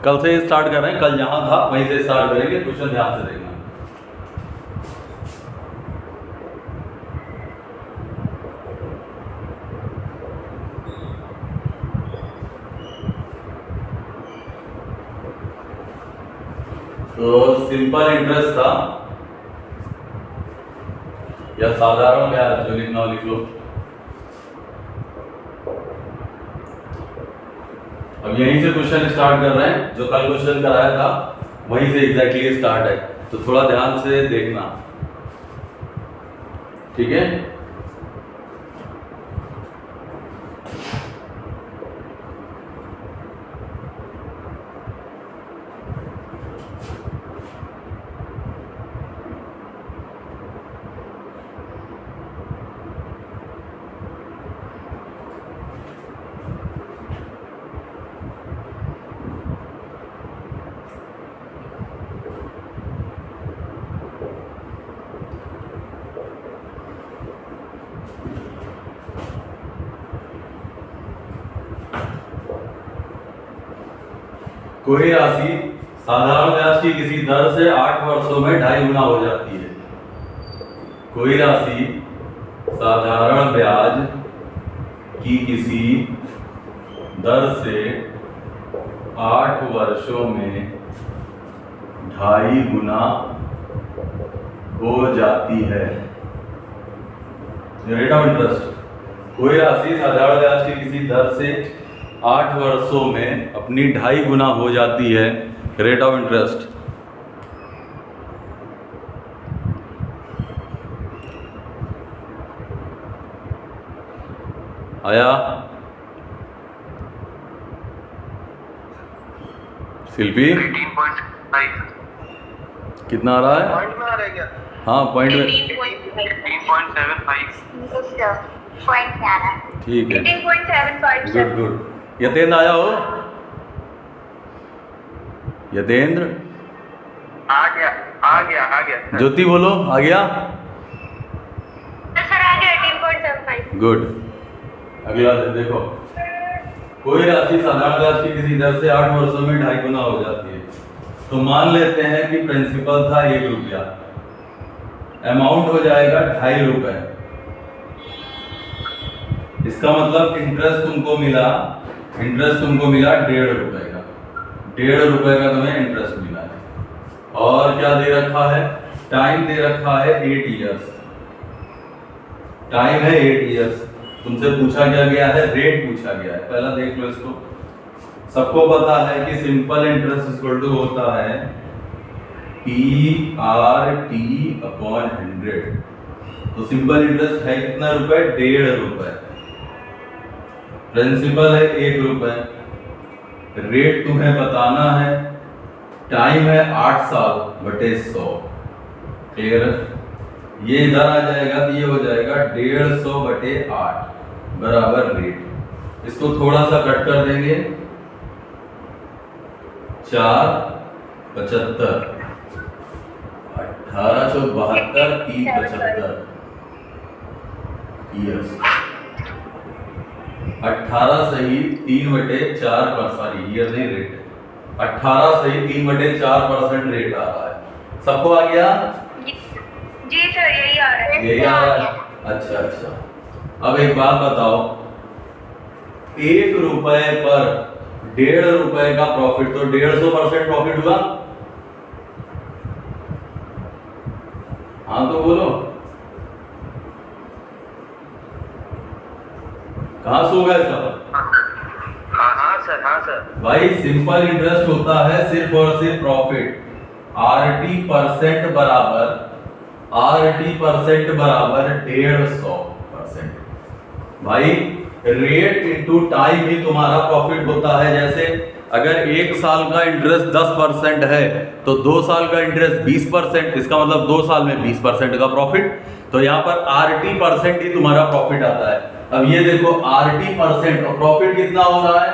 कल से स्टार्ट कर रहे हैं, कल जहाँ था वहीं से स्टार्ट करेंगे। क्वेश्चन ध्यान से देखना। तो सिंपल इंटरेस्ट था या साधारण ब्याज, जो लिखना हो लिख लो। अब यहीं से क्वेश्चन स्टार्ट कर रहे हैं, जो कल क्वेश्चन कराया था वहीं से एग्जैक्टली स्टार्ट है, तो थोड़ा ध्यान से देखना, ठीक है। कोई राशि साधारण ब्याज की किसी दर से 8 वर्षों में 2.5 गुना हो जाती है। कोई राशि साधारण ब्याज की किसी दर से 8 वर्षों में 2.5 गुना हो जाती है। Rate of interest. कोई राशि साधारण ब्याज की किसी दर से 8 वर्षों में अपनी 2.5 गुना हो जाती है, रेट ऑफ इंटरेस्ट। आया शिल्पी? 18.5 कितना आ रहा है? पॉइंट में आ रहा है क्या? हाँ पॉइंट में। 18.75 पॉइंट में आ रहा है। ठीक है, 18.75 गुड गुड। यतेंद्र आया हो? यतेंद्र आ गया। ज्योति बोलो, आ गया? सर आ गया 18.75। गुड। अगला देखो, कोई राशि साधारण ब्याज की किसी दर से 8 वर्षों में 2.5 गुना हो जाती है। तो मान लेते हैं कि प्रिंसिपल था 1 रुपया, अमाउंट हो जाएगा 2.5 रुपए। इसका मतलब इंटरेस्ट तुमको मिला 1.5 रुपए का। 1.5 रुपए का तुम्हें इंटरेस्ट मिला है। और क्या दे रखा है? टाइम दे रखा है 8 इयर्स। टाइम है 8 इयर्स। तुमसे पूछा क्या गया है? रेट पूछा गया है। पहला देख लो इसको। सबको पता है कि सिंपल इंटरेस्ट इक्वल टू होता है PRT अपॉन 100। तो सिंपल इंटरेस्ट है कितना रुपए? 1.5 रुपए। प्रिंसिपल है 1 रुपए। रेट तुम्हें बताना है। टाइम है 8 साल बटे 100। क्लियर? ये इधर आ जाएगा तो ये हो जाएगा 150 बटे 8 बराबर रेट। इसको थोड़ा सा कट कर देंगे। 4 75 18 72 3 75 ईयर्स। 18 सही 3/4 पर सॉरी ईयर नहीं रेट है। 18 सही 3/4% रेट आ रहा है। सबको आ गया? जी सर यही आ रहा है। यही आ रहा है। अच्छा अच्छा। अब एक बात बताओ, 1 रुपए पर 1.5 रुपए का प्रॉफिट, तो 150% प्रॉफिट हुआ। हाँ तो बोलो, कहाँ सो गए सब? हाँ सर। भाई सिंपल इंटरेस्ट होता है सिर्फ और सिर्फ प्रॉफिट। RT% बराबर 150%। भाई रेट इनटू टाइम ही तुम्हारा प्रॉफिट होता है। जैसे अगर 1 साल का इंटरेस्ट 10% है तो 2 साल का इंटरेस्ट 20%, इसका मतलब 2 साल में 20% का प्रॉफिट। तो यहाँ पर RT% ही तुम्हारा प्रॉफिट आता है। अब ये देखो RT% और प्रॉफिट कितना हो रहा है?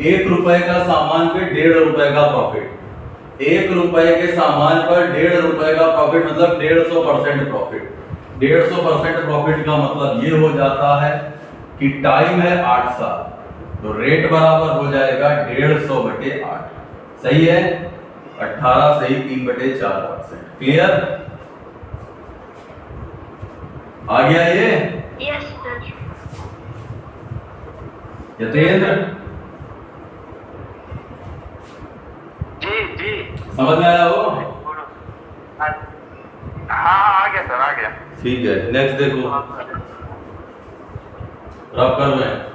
1 रुपए का सामान पे 1.5 रुपए का प्रॉफिट। 1 रुपए के सामान पर 1.5 रुपए का प्रॉफिट मतलब 150% प्रॉफिट। 150% प्रॉफिट का मतलब ये हो जाता है कि टाइम है 8 साल, तो रेट बराबर हो जाएगा 150 बटे 8। सही है, 18 सही 3/4%। क्लियर? आ गया ये यस सर। यतेंद्र? जी जी। समझ में आया वो? हाँ आ गया सर, आ गया। ठीक है, नेक्स्ट देखो, रफ कर रहे हैं।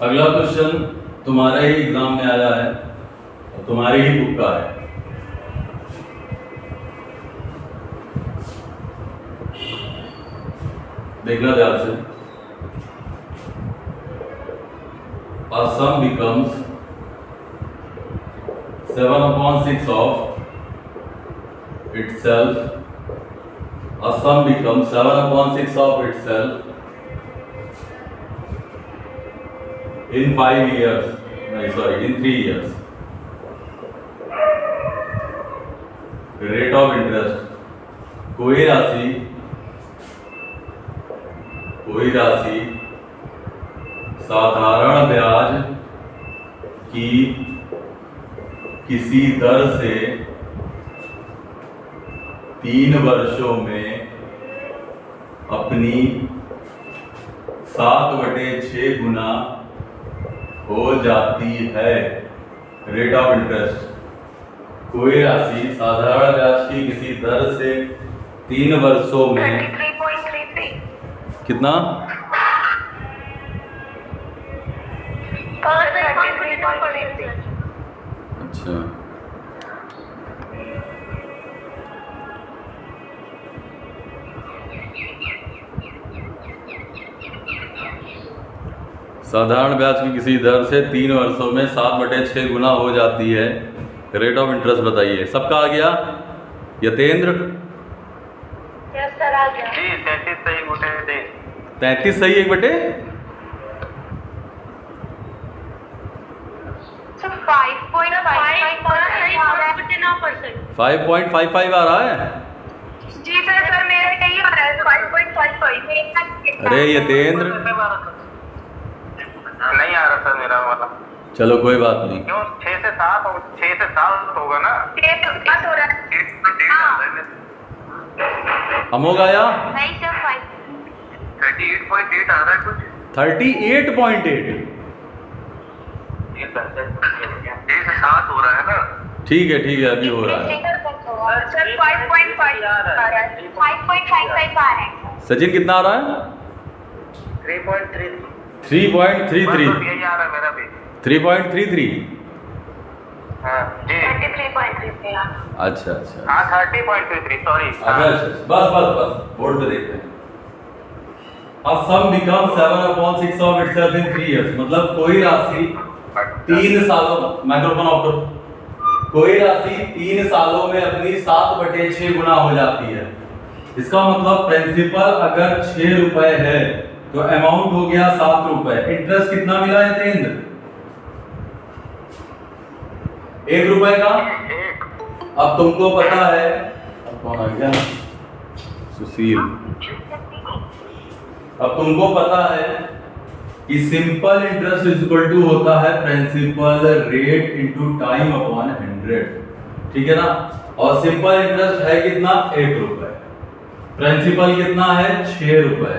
अगला क्वेश्चन तुम्हारे ही एग्जाम में आया है और तुम्हारी ही बुक का है। देखना ध्यान से। A sum becomes 7/6 of itself. A sum becomes 7/6 of itself in 5 years. No, sorry, in 3 years. Rate of interest. कोई राशि साधारण ब्याज की किसी दर से 3 वर्षों में अपनी 7/6 गुना हो जाती है। Rate of interest. कोई राशि साधारण ब्याज की किसी दर से 3 वर्षों में 33.33। कितना? 33.33। अच्छा, साधारण ब्याज की किसी दर से 3 वर्षों में 7/6 गुना हो जाती है। रेट ऑफ इंटरेस्ट बताइए। सबका आ गया? यतेंद्र? यस सर, आ गया। जी 33 सही गुटे दे। 33 सही 1/? सर 5.55%। 5.55 आ रहा है? जी सर, मेरा यही आ रहा है 5.55। अरे यतेंद्र, नहीं आ रहा सर मेरा वाला। चलो कोई बात नहीं। क्यों 6 से 7 होगा ना। 8 हो रहा है। 8 हाँ। हम हो गया? नहीं सर, 38.8 आ रहा है कुछ। 38.8। 6 से 7 हो रहा है ना। ठीक है अभी हो रहा है। सर 5.5 आ रहा है। 5.55 आ रहा है। सचिन कितना आ रहा है? 3.33। 3.33। यही आ रहा है मेरा भी। 3.33। हाँ जी। 33.33। अच्छा। हाँ 30.33 सॉरी। अच्छा, बस बोर्ड पे देखते हैं। A sum becomes 7/6 of itself in 3 years। मतलब कोई राशि 3 सालों, माइक्रोफोन ऑफ करो। कोई राशि 3 सालों में अपनी 7/6 गुना हो जाती है। इसका मतलब प्रिंसिपल अगर 6 रुपए है तो अमाउंट हो गया 7 रुपए। इंटरेस्ट कितना मिला है तेंद्र? 1 रुपए का। अब तुमको पता है, अब कौन आ गया? सुशील। अब तुमको पता है कि simple interest is equal to होता है principal rate into time upon 100। ठीक है ना? और सिंपल इंटरेस्ट है कितना? 1 रुपए। प्रिंसिपल कितना है? 6 रुपए।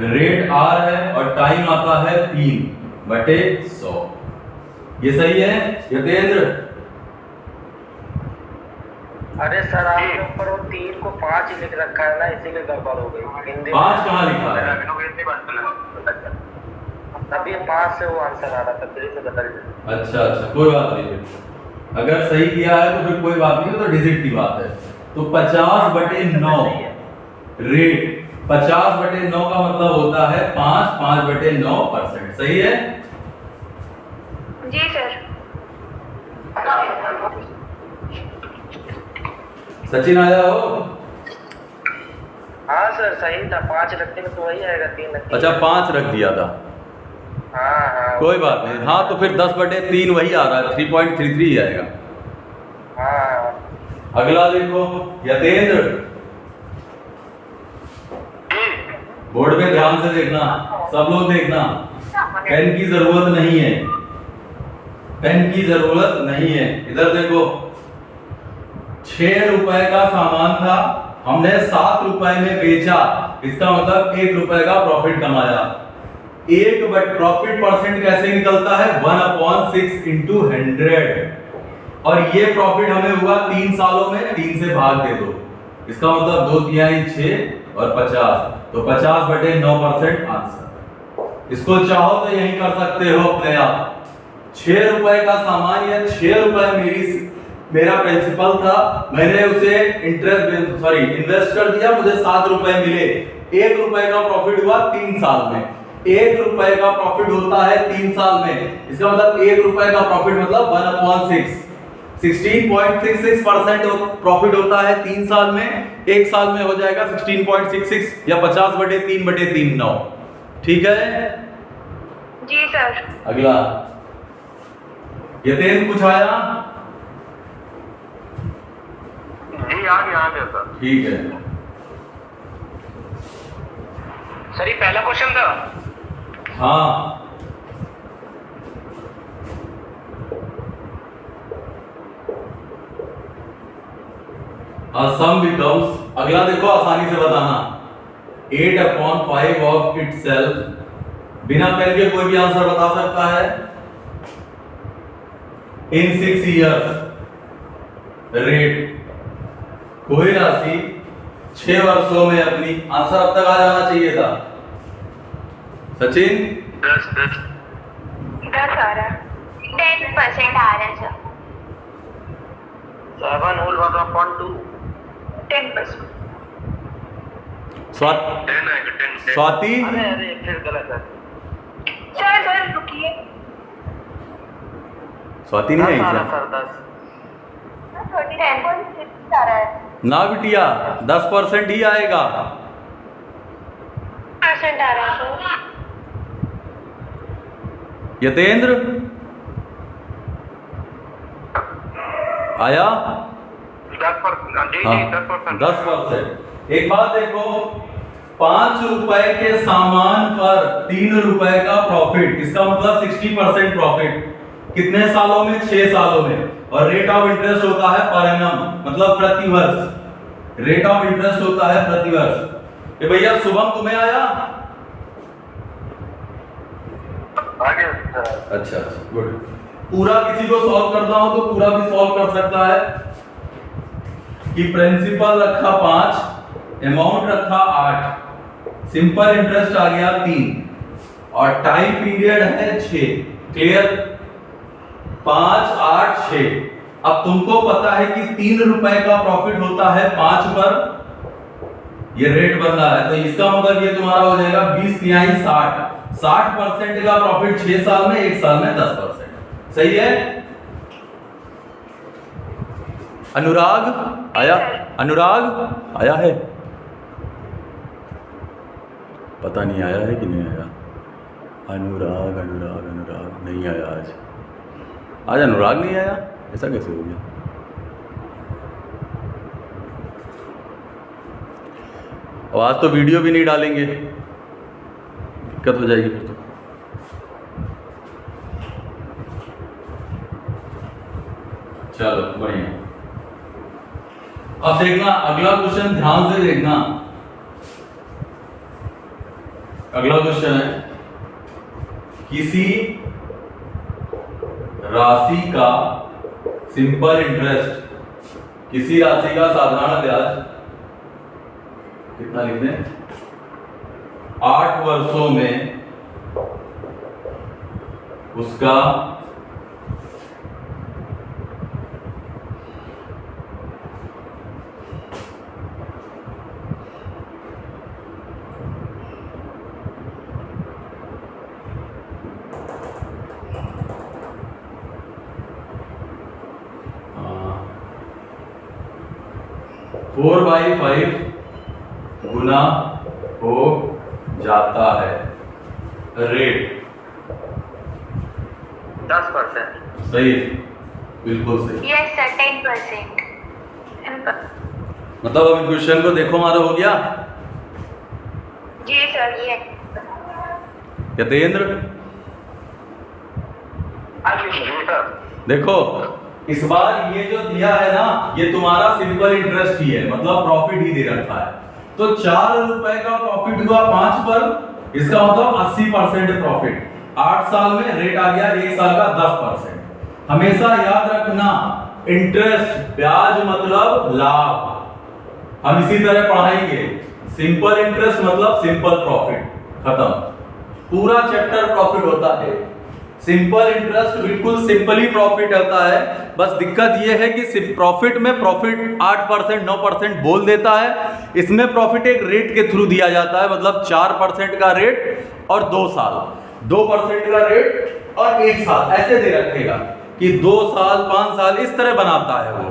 रेट R है और टाइम आता है 3/100। ये सही है यतेंद्र? अरे सर आपके ऊपर वो 3 को 5 ही लिख रखा है ना, इसीलिए गड़बड़ हो गई। हिंदी 5 कहाँ लिखा है? अभी 5 से वो आंसर आ रहा था, फिर से बदल दिया। अच्छा, कोई बात नहीं। अगर सही किया है तो फिर कोई बात नहीं, तो डिजिट की बात है। तो 50/9 रेट 50/9 का मतलब होता है 5/9%। सही है? जी सर। सचिन आया हो? हाँ सर सही था, 5 रखने में तो वही आएगा, 3 रखने। अच्छा 5 रख दिया था। हाँ कोई बात नहीं। हाँ तो फिर 10/3 वही आ रहा है, 3.33 आएगा। हाँ। अगला देखो यतेंद्र। बोर्ड पे ध्यान से देखना, सब लोग देखना। पेन की जरूरत नहीं है, पेन की जरूरत नहीं है। इधर देखो, 6 रुपए का सामान था, हमने 7 रुपए में बेचा, इसका मतलब 1 रुपए का प्रॉफिट कमाया। प्रॉफिट परसेंट कैसे निकलता है? 1/6 इंटू 100। और ये प्रॉफिट हमें हुआ 3 सालों में, 3 से भाग दे दो, इसका मतलब 2 तिहाई 6 और 50, तो 50/9% आंसर। इसको चाहो तो यही कर सकते हो अपने आप। 6 रुपए का सामान या 6 रुपए मेरा प्रिंसिपल था, मैंने उसे इन्वेस्ट कर दिया, मुझे 7 रुपए मिले, 1 रुपए का प्रॉफिट हुआ 3 साल में। 1 रुपए का प्रॉफिट होता है 3 साल में, इसका मतलब 1 रुपए का प्रॉफिट मतलब 1/6, 16.66% प्रॉफिट होता है 3 साल में। 1 साल में हो जाएगा 16.66 या 50/3/39। ठीक है जी सर। अगला यतेन कुछ आया? जी आ गया सर। ठीक है सर ये पहला क्वेश्चन था। हाँ, सम बिकम्स, अगला देखो आसानी से बताना, 8/5 ऑफ इटसेल्फ। बिना पेन के कोई भी आंसर बता सकता है। इन 6 इयर्स रेट, कोई राशि 6 वर्षों में अपनी, आंसर अब तक आ जाना चाहिए था। सचिन 10 आ रहा है, 10% आ रहा है सर। 7 होल 1/2 10%। स्वाति, अरे फिर गलत है सर रुकिए, स्वाति नहीं आई क्या? सर 10 10.6 आ रहा है। ना बिटिया, 10% ही आएगा। % आ रहा है सर। यतेंद्र आया? 10%। जी हाँ, 10%। 10%। एक बात देखो, 5 रुपए के सामान पर 3 रुपए का प्रॉफिट, इसका मतलब 60% प्रॉफिट। कितने सालों में? 6 सालों में। और रेट ऑफ इंटरेस्ट होता है पर एनम, मतलब प्रति वर्ष। रेट ऑफ इंटरेस्ट होता है प्रति वर्ष। ये भैया शुभम तुम्हें आया? आ गया सर। अच्छा, गुड। पूरा किसी को सॉल्व करना हो तो पूरा भी सॉल्व कर सकता है। कि प्रिंसिपल रखा 5, अमाउंट रखा 8, सिंपल इंटरेस्ट आ गया 3 और टाइम पीरियड है 6। क्लियर? 5, 8, 6। अब तुमको पता है कि 3 रुपए का प्रॉफिट होता है 5 पर, ये रेट बन रहा है, तो इसका मतलब ये तुम्हारा हो जाएगा 20 तिहाई 60। 60% का प्रॉफिट 6 साल में, 1 साल में 10%। सही है? अनुराग आया? अनुराग आया है? पता नहीं आया है कि नहीं आया। अनुराग अनुराग अनुराग नहीं आया आज। आज अनुराग नहीं आया, ऐसा कैसे हो गया? और आज तो वीडियो भी नहीं डालेंगे, दिक्कत हो जाएगी फिर तो। चलो बढ़िया। अब देखना अगला क्वेश्चन, ध्यान से देखना। अगला क्वेश्चन है, किसी राशि का सिंपल इंटरेस्ट, किसी राशि का साधारण ब्याज कितना लिख दें? 8 वर्षों में उसका फोर बाई 5 गुना हो जाता है। रेट 10%। सही, बिल्कुल सही। Yes sir, 10%। मतलब अभी क्वेश्चन को देखो, हमारा हो गया। जी सर ये यतेंद्र जी सर। देखो, इस बार ये जो दिया है ना, ये तुम्हारा सिंपल इंटरेस्ट ही है, मतलब प्रॉफिट ही दे रखा है। तो 4 रुपए का प्रॉफिट हुआ 5 पर, इसका मतलब 80% प्रॉफिट। 8 साल में रेट आ गया 1 साल का 10%। हमेशा याद रखना, इंटरेस्ट ब्याज मतलब लाभ। हम इसी तरह पढ़ाएंगे, सिंपल इंटरेस्ट मतलब सिंपल प्रॉफिट, खत्म। पूरा चैप्टर प्रॉफिट होता है। सिंपल इंटरेस्ट बिल्कुल सिंपली प्रॉफिट होता है, बस दिक्कत यह है कि प्रॉफिट में प्रॉफिट 8% 9% बोल देता है। इसमें प्रॉफिट एक रेट के थ्रू दिया जाता है, मतलब 4% का रेट और 2 साल, 2% का रेट और 1 साल, ऐसे दे रखेगा कि 2 साल 5 साल इस तरह बनाता है वो।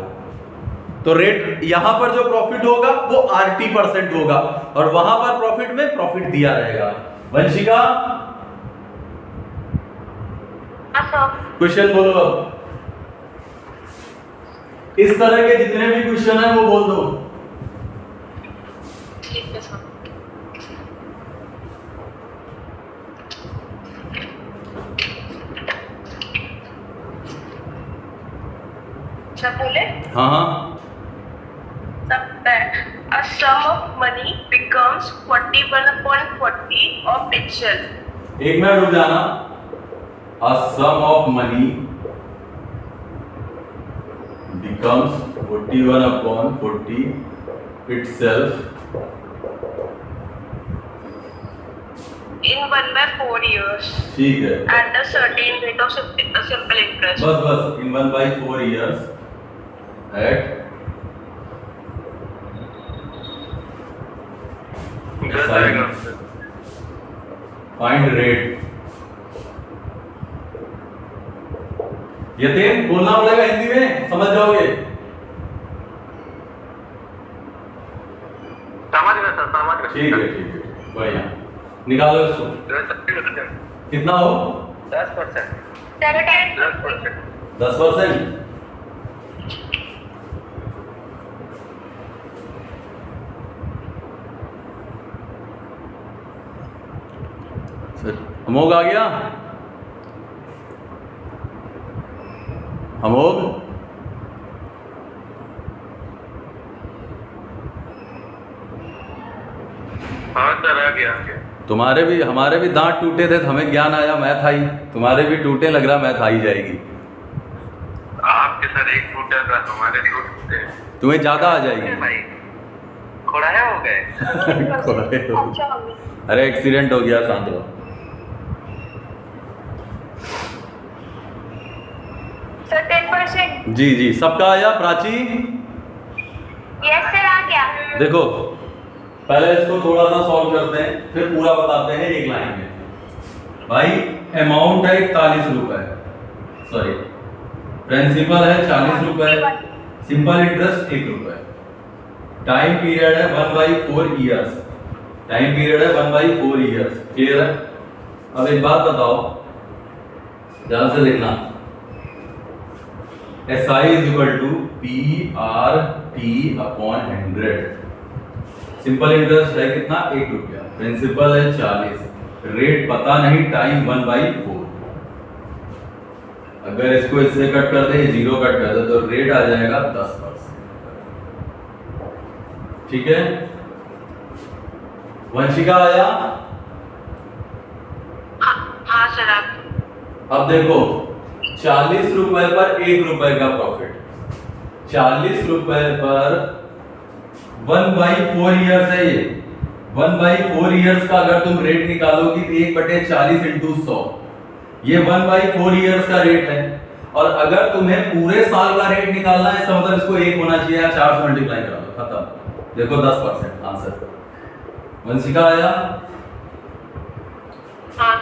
तो रेट यहां पर जो प्रॉफिट होगा वो RT% होगा और वहां पर प्रॉफिट में प्रॉफिट दिया रहेगा। वंशिका क्वेश्चन बोलो। इस तरह के जितने भी क्वेश्चन है वो बोल दो। ठीक है सर। अच्छा बोले? हाँ हाँ। A sum of money becomes 41/40 of itself. एक मिनट रुक जाना। A sum of money becomes 41/40 itself In 1/4 years ठीक है। at a certain rate of simple interest. बस in 1/4 years at find rate. यतीम बोलना पड़ेगा हिंदी में, समझ जाओगे। समझ गए सर, समझ गए। ठीक है बढ़िया। निकालो इसको, कितना हो? 10%। 10%। 10%। अमोघ आ गया? अमोघ हाँ सर आ गया। तुम्हारे भी हमारे भी दांत टूटे थे तो हमें ज्ञान आया मैथ आई, तुम्हारे भी टूटे, लग रहा मैथ आई जाएगी। आपके सर एक टूटा था, हमारे 2 टूटे। तुम्हें ज्यादा आ जाएगी। भाई खोड़ाया हो गए। अच्छा हो गया। अरे एक्सीडेंट हो गया, शांत रहो। सर 10%। जी सबका आया। प्राची यस सर आ गया। देखो, पहले इसको थोड़ा सा सॉल्व करते हैं, फिर पूरा बताते हैं एक लाइन में। भाई अमाउंट है 41 रुपए, सॉरी प्रिंसिपल है 40 रुपए, सिंपल इंटरेस्ट 1 रुपए, टाइम पीरियड है 1/4 इयर्स, टाइम पीरियड है 1/4 इयर्स। क्लियर है? अब एक बात बताओ, ध्यान से देखना। SI is equal to PRT/100। Simple interest है कितना? 1 रुपया, प्रिंसिपल है 40, रेट पता नहीं, टाइम 1/4। अगर इसको इससे कट कर दे, 0 कट कर दे, तो रेट आ जाएगा 10%। ठीक है? वंशिका आया? हाँ सर आप। अब देखो, 40 रुपए पर 1 रुपए का प्रॉफिट, 40 रुपए पर 1/4 इयर्स है ये। 1/4 इयर्स का अगर तुम रेट निकालोगी तो 1/40 × 100, ये 1/4 इयर्स का रेट है। और अगर तुम्हें पूरे साल का रेट निकालना है, इसका मतलब इसको 1 होना चाहिए, या 4 से मल्टीप्लाई करा दो, खत्म। देखो 10% आंसर। वंशिका आया? हाँ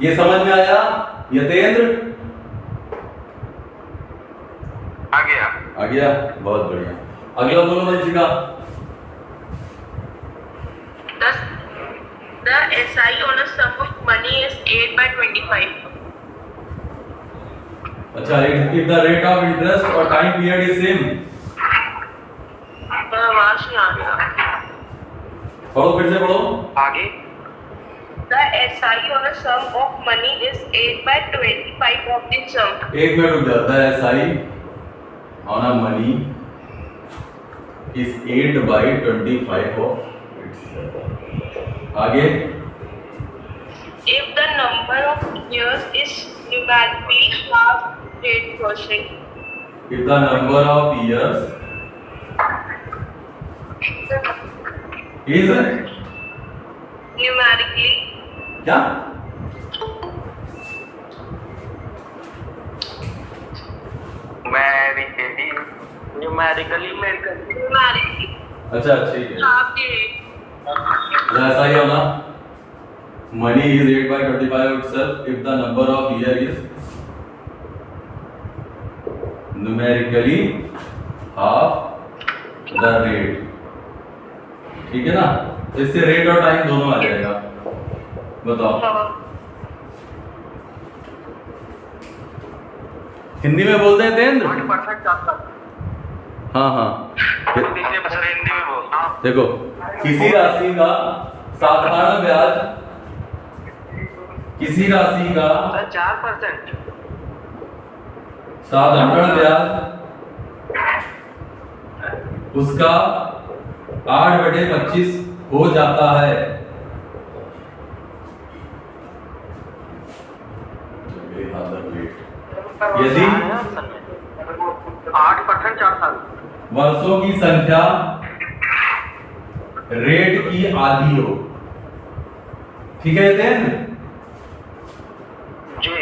ये समझ में आया? यतेंद्र आ गया। आ गया? बहुत बढ़िया। अगला बोलो Vanshika. The SI on a sum of money is 8/25. अच्छा, if the rate of interest or time period is same, वहाँ से आ गया। पढ़ो, फिर से पढ़ो। आगे The SI on a sum of money is 8/25 of the sum. एक मिनट रुक जाता है। SI on a money is 8/25 of its। आगे If the number of years is numerically half 8%. if the number of years is Numerically क्या? Numerically numerically अच्छा ठीक है। half the rate. ऐसा ही होगा। Money is 8/25 itself if the number of year is numerically half the rate। ठीक है ना? इससे रेट और टाइम दोनों आ जाएगा। बताओ हिंदी में बोलते हैं तेंद्र? 8% चाहता हाँ हाँ हिंदी में बोल। हाँ देखो, किसी राशि का साधारण ब्याज, किसी राशि का 4%। साधारण ब्याज उसका 8/25 हो जाता है। यदि 8% 4 साल। वर्षों की संख्या रेट की आधी हो। ठीक है तेंद्र? जी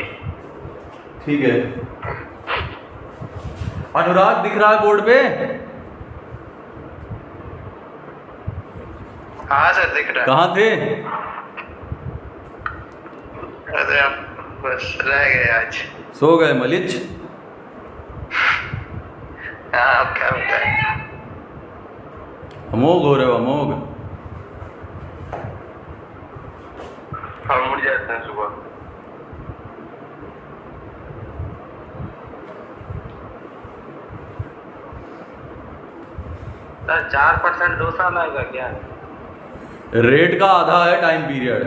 ठीक है। अनुराग दिख रहा है बोर्ड पे? हाँ सर दिख रहा कहाँ थे? है। अरे आप बस रह गए आज। सो गए मलिच? हाँ आप क्या बताएं। अमोघ हो रहे हो, अमोघ। हम उठ जाते हैं सुबह। सर 4% 2 साल आएगा क्या? रेट का आधा है time period.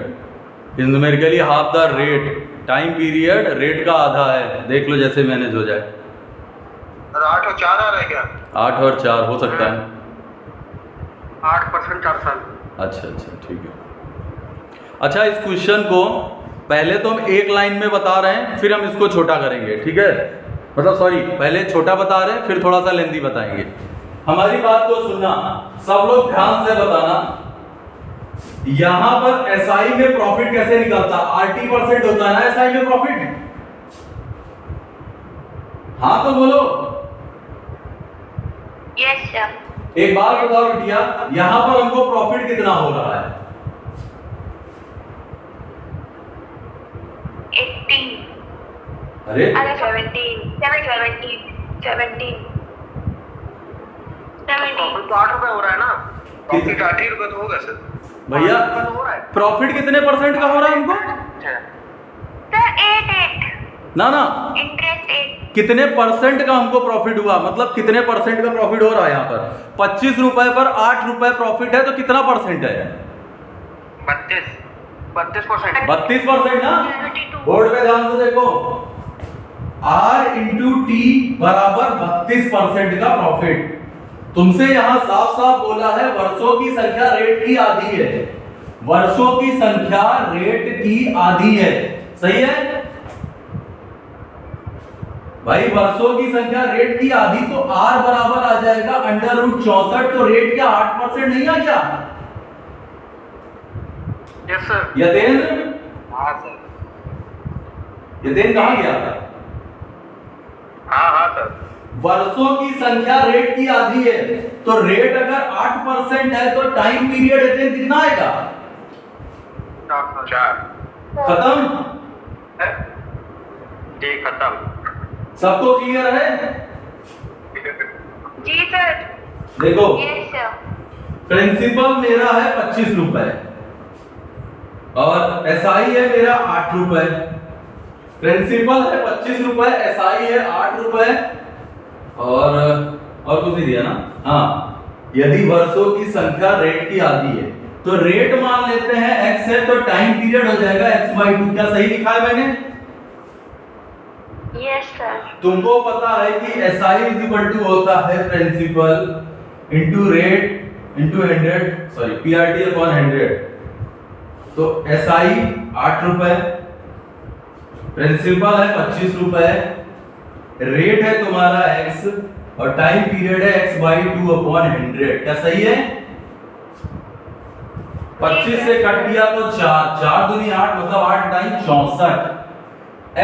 Numerically half the rate, time period rate का आधा है। देख लो जैसे मैनेज हो जाए। सर 8 और 4 आ रहा है क्या? 8 और 4 हो सकता है। 8% 4 साल। अच्छा अच्छा ठीक है। अच्छा इस क्वेश्चन को पहले तो हम एक लाइन में बता रहे हैं, फिर हम इसको छोटा करेंगे। ठीक है, मतलब सॉरी, पहले छोटा बता रहे हैं फिर थोड़ा सा लेंथी बताएंगे। हमारी बात को सुनना, सब लोग ध्यान से बताना। यहां पर एसआई में प्रॉफिट कैसे निकलता? 80% होता है ना एसआई में प्रॉफिट। हाँ तो बोलो। Yes, sir. एक बात बताओ बिटिया, यहां पर हमको प्रॉफिट कितना हो रहा है? 18. अरे 17. 17. प्रॉफिट तो 8 रुपए हो रहा है ना? प्रॉफिट 8 ही रुपए तो होगा सर। भैया 8 रुपए तो हो रहा है। प्रॉफिट कितने परसेंट का हो रहा है हमको? Sir, 8. ना ना, Interest 8. कितने परसेंट का हमको प्रॉफिट हुआ? मतलब कितने परसेंट का प्रॉफिट हो रहा है यहाँ पर? 25 रुपए पर 8 रुपए प्रॉफिट है तो कितना परसेंट है? 32%। 32% ना? 72. बोर्ड पे ध्यान से देखो, R इंटू टी बराबर 32% का प्रॉफिट। तुमसे यहां साफ साफ बोला है वर्षों की संख्या रेट की आधी है। वर्षों की संख्या रेट की आधी है, सही है भाई? वर्षों की संख्या रेट की आधी तो R बराबर आ जाएगा √64। तो रेट क्या 8% नहीं आ गया? Yes sir. यतेंद्र, हाँ सर। यतेंद्र कहां गया? हाँ हाँ सर। वर्षों की संख्या रेट की आधी है, तो रेट अगर 8% है तो टाइम पीरियड यतेंद्र कितना आएगा? 4। खत्म? जी खत्म। सबको क्लियर है? जी सर. देखो Yes, sir. प्रिंसिपल मेरा है 25 रुपए और एसआई है मेरा 8 रुपए। प्रिंसिपल है 25 रुपए, एसआई है 8 रुपए और कुछ नहीं दिया ना? हाँ, यदि वर्षों की संख्या रेट की आधी है तो रेट मान लेते हैं x है, तो टाइम पीरियड हो जाएगा x/2। क्या सही लिखा है मैंने? Yes sir. तुमको पता है कि SI इज इक्वल टू होता है principal into rate into 100, sorry PRT upon 100। तो SI 8 रुपए, प्रिंसिपल है 25 रुपए, रेट है तुम्हारा x और टाइम पीरियड है x/2 अपॉन 100। क्या सही है? 25 से कट किया तो 4 दूनी 8, मतलब 8 टाइम 64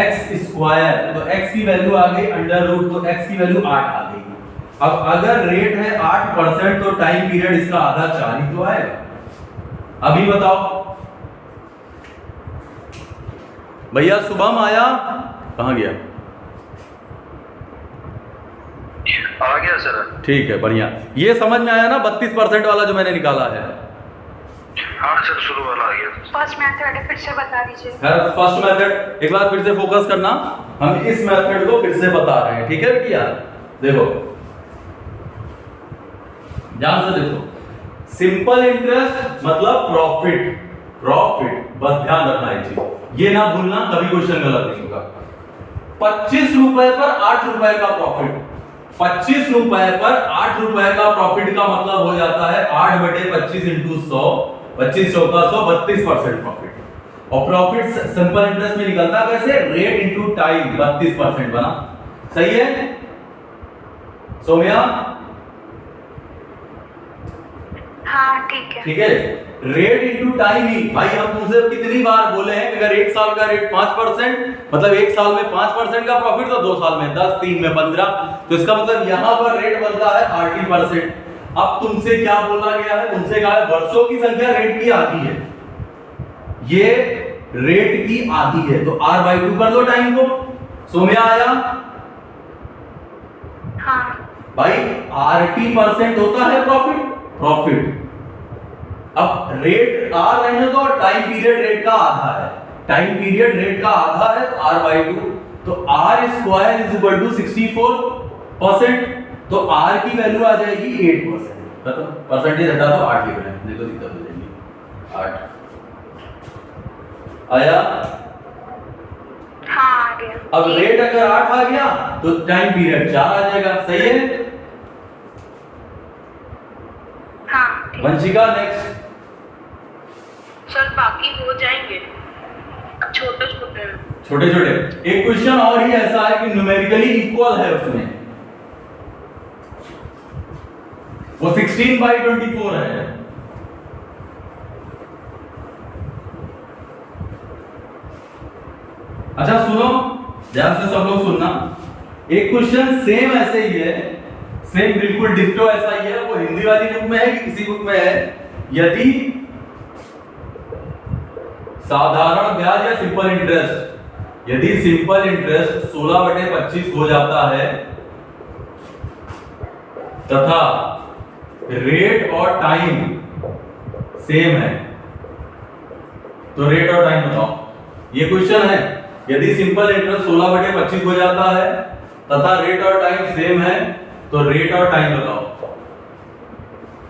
x स्क्वायर। तो x की वैल्यू आ गई अंडर रूट, तो x की वैल्यू 8 आ गई। अब अगर रेट है 8% तो टाइम पीरियड इसका आधा 4 ही तो आएगा। अभी बताओ भैया, शुभम आया? कहां गया? आ गया सर। ठीक है, बढ़िया। ये समझ में आया ना 32% वाला जो मैंने निकाला है? हाँ सर, शुरू वाला आ गया। फर्स्ट मेथड है, फिर से बता दीजिए। फर्स्ट मेथड एक बार फिर से फोकस करना, हम इस मेथड को फिर से बता रहे हैं, ठीक है बेटिया? देखो ध्यान से देखो, सिंपल इंटरेस्ट मतलब प्रॉफिट, बस ध्यान रखना है चीज, ये ना भूलना, कभी क्वेश्चन गलत नहीं होगा। 25 रुपए पर 8 रुपए का प्रॉफिट, 25 रुपए पर 8 रुपए का प्रॉफिट का मतलब हो जाता है 8/25 इंटू 100, 25 चौका 100, 32% प्रॉफिट। और प्रॉफिट सिंपल इंटरेस्ट में निकलता है कैसे? रेट इंटू टाइम, 32% बना। सही है सोम्या? हाँ ठीक है। ठीक है, रेट इंटू टाइम ही। भाई हम तुमसे कितनी बार बोले हैं कि अगर 1 साल का रेट 5%, मतलब 1 साल में 5% का प्रॉफिट, तो 2 साल में 10, 3 में 15। तो इसका मतलब यहां पर रेट बनता है 30%। अब तुमसे क्या बोला गया है? तुमसे कहा है वर्षों की संख्या रेट की आधी है, ये रेट की आधी है, तो R/2 कर दो टाइम को। सोम्या आया? हाँ भाई 80% होता है प्रॉफिट। अब रेट R रहने दो और टाइम पीरियड रेट का आधा है, टाइम पीरियड रेट का आधा है, तो R/2, तो R square is equal to 64%। तो R की वैल्यू आ जाएगी 8%। मतलब परसेंटेज हटा दो, 8 लिख रहे हैं, नहीं तो दिक्कत हो जाएगी। 8 आया? हाँ आ गया। अब रेट अगर 8 आ गया तो टाइम पीरियड 4 आ जाएगा। सही है हाँ ठीक। वंशिका नेक्स्ट। सर बाकी हो जाएंगे, छोटे छोटे। एक क्वेश्चन और ही ऐसा है कि न्यूमेरिकली इक्वल है, उसमें वो 16/24 है। अच्छा सुनो, ध्यान से सब लोग सुनना। एक क्वेश्चन सेम ऐसे ही है, सेम बिल्कुल डिक्टो ऐसा ही है, वो हिंदी वाली बुक में है कि किसी बुक में है। यदि साधारण ब्याज या सिंपल इंटरेस्ट, यदि सिंपल इंटरेस्ट 16/25 हो जाता है तथा रेट और टाइम सेम है, तो रेट और टाइम बताओ। ये क्वेश्चन है, यदि सिंपल इंटरेस्ट 16/25 हो जाता है तथा रेट और टाइम सेम है, तो रेट और टाइम बताओ।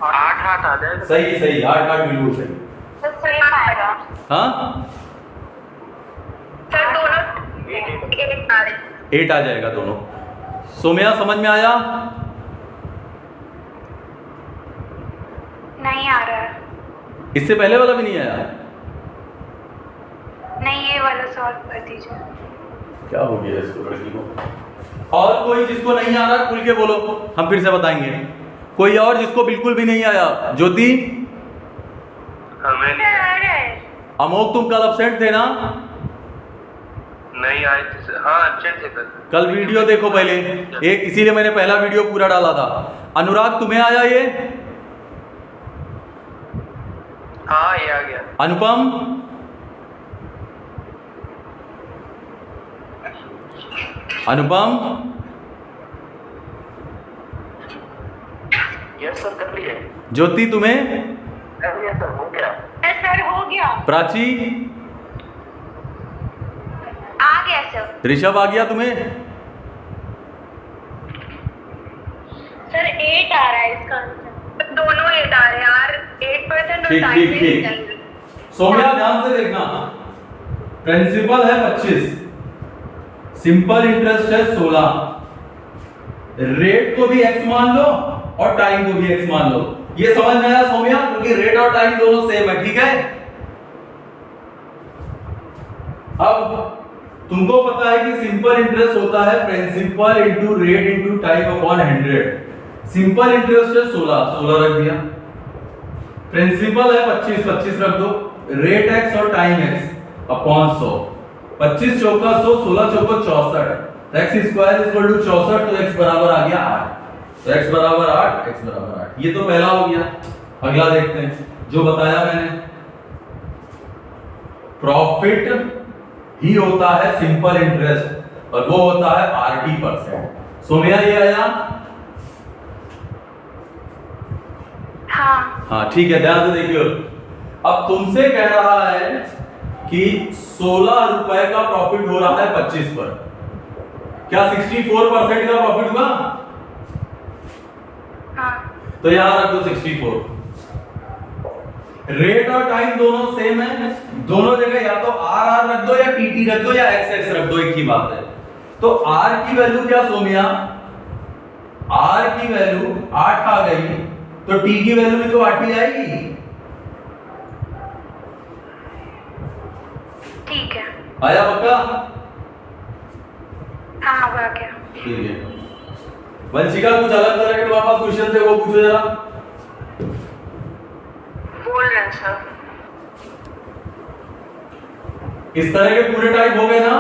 8 आ जाएगा। सही 8 बिल्कुल सही। सर सही आएगा। हाँ सर दोनों 8 आ जाएगा दोनों। सोम्या समझ में आया? नहीं आ रहा है। इससे पहले वाला भी नहीं आया? नहीं, ये वाला सॉल्व कर दीजिए। क्या हो गया इसको लड़की को? और कोई जिसको नहीं आ रहा खुल के बोलो, हम फिर से बताएंगे। कोई और जिसको बिल्कुल भी नहीं आया? ज्योति? हमें अमोक तुम कल अब्सेंट थे ना? नहीं आए थे। हाँ एब्सेंट थे सर। कल वीडियो देखो पहले, एक इसीलिए मैंने पहला वीडियो पूरा डाला था। अनुराग तुम्हें आया ये? हाँ ये आ गया। अनुपम? अनुपम? यस सर कर लिए। ज्योति तुम्हें? कर लिया सर, हो गया। सर हो गया। प्राची? आ गया सर। ऋषभ आ गया तुम्हें? सर 8 आ रहा है इसका आंसर। दोनों 8 आ रहे हैं यार, 8% ठीक ठीक ठीक। सोम्या ध्यान से देखना, प्रिंसिपल है 25, सिंपल इंटरेस्ट है 16, रेट को भी x मान लो और टाइम को भी x मान लो। ये समझ में आया सोम्या? क्योंकि रेट और टाइम दोनों सेम है, ठीक है। अब तुमको पता है कि सिंपल इंटरेस्ट होता है principal into rate into time upon 100। Simple interest है 16, 16 रख दिया, प्रिंसिपल है 25, 25 रख दो, रेट x और टाइम x अपॉन 100, 25 चौका 100, 16 चौका 64, तो x स्क्वायर इक्वल टू 64, तो x बराबर आ गया 8, तो x बराबर 8, x बराबर 8। ये तो पहला हो गया। अगला देखते हैं जो बताया मैंने, प्रॉफिट ही होता है सिंपल इंटरेस्ट और वो होता है RT%। सोम्या ये आया? हाँ ठीक है, ध्यान से देखियो। अब तुमसे कह रहा है कि 16 रुपए का प्रॉफिट हो रहा है 25 पर, क्या 64% का प्रॉफिट हुआ? हाँ। तो यहां रख दो 64। रेट और टाइम दोनों सेम है, दोनों जगह या तो आर रख दो या टीटी रख दो या एक्स रख दो, एक ही बात है। तो आर की वैल्यू क्या सोमिया? आर की वैल्यू 8 आ गई, तो टी की वैल्यू भी तो 8 ही आएगी। ठीक है, आया पक्का? हाँ अब आ गया। ठीक है। वंशिका कुछ अलग तरह के तुम्हारे पास क्वेश्चन थे, वो पूछो जरा। बोल रहे हैं सर। इस तरह के पूरे टाइप हो गए ना?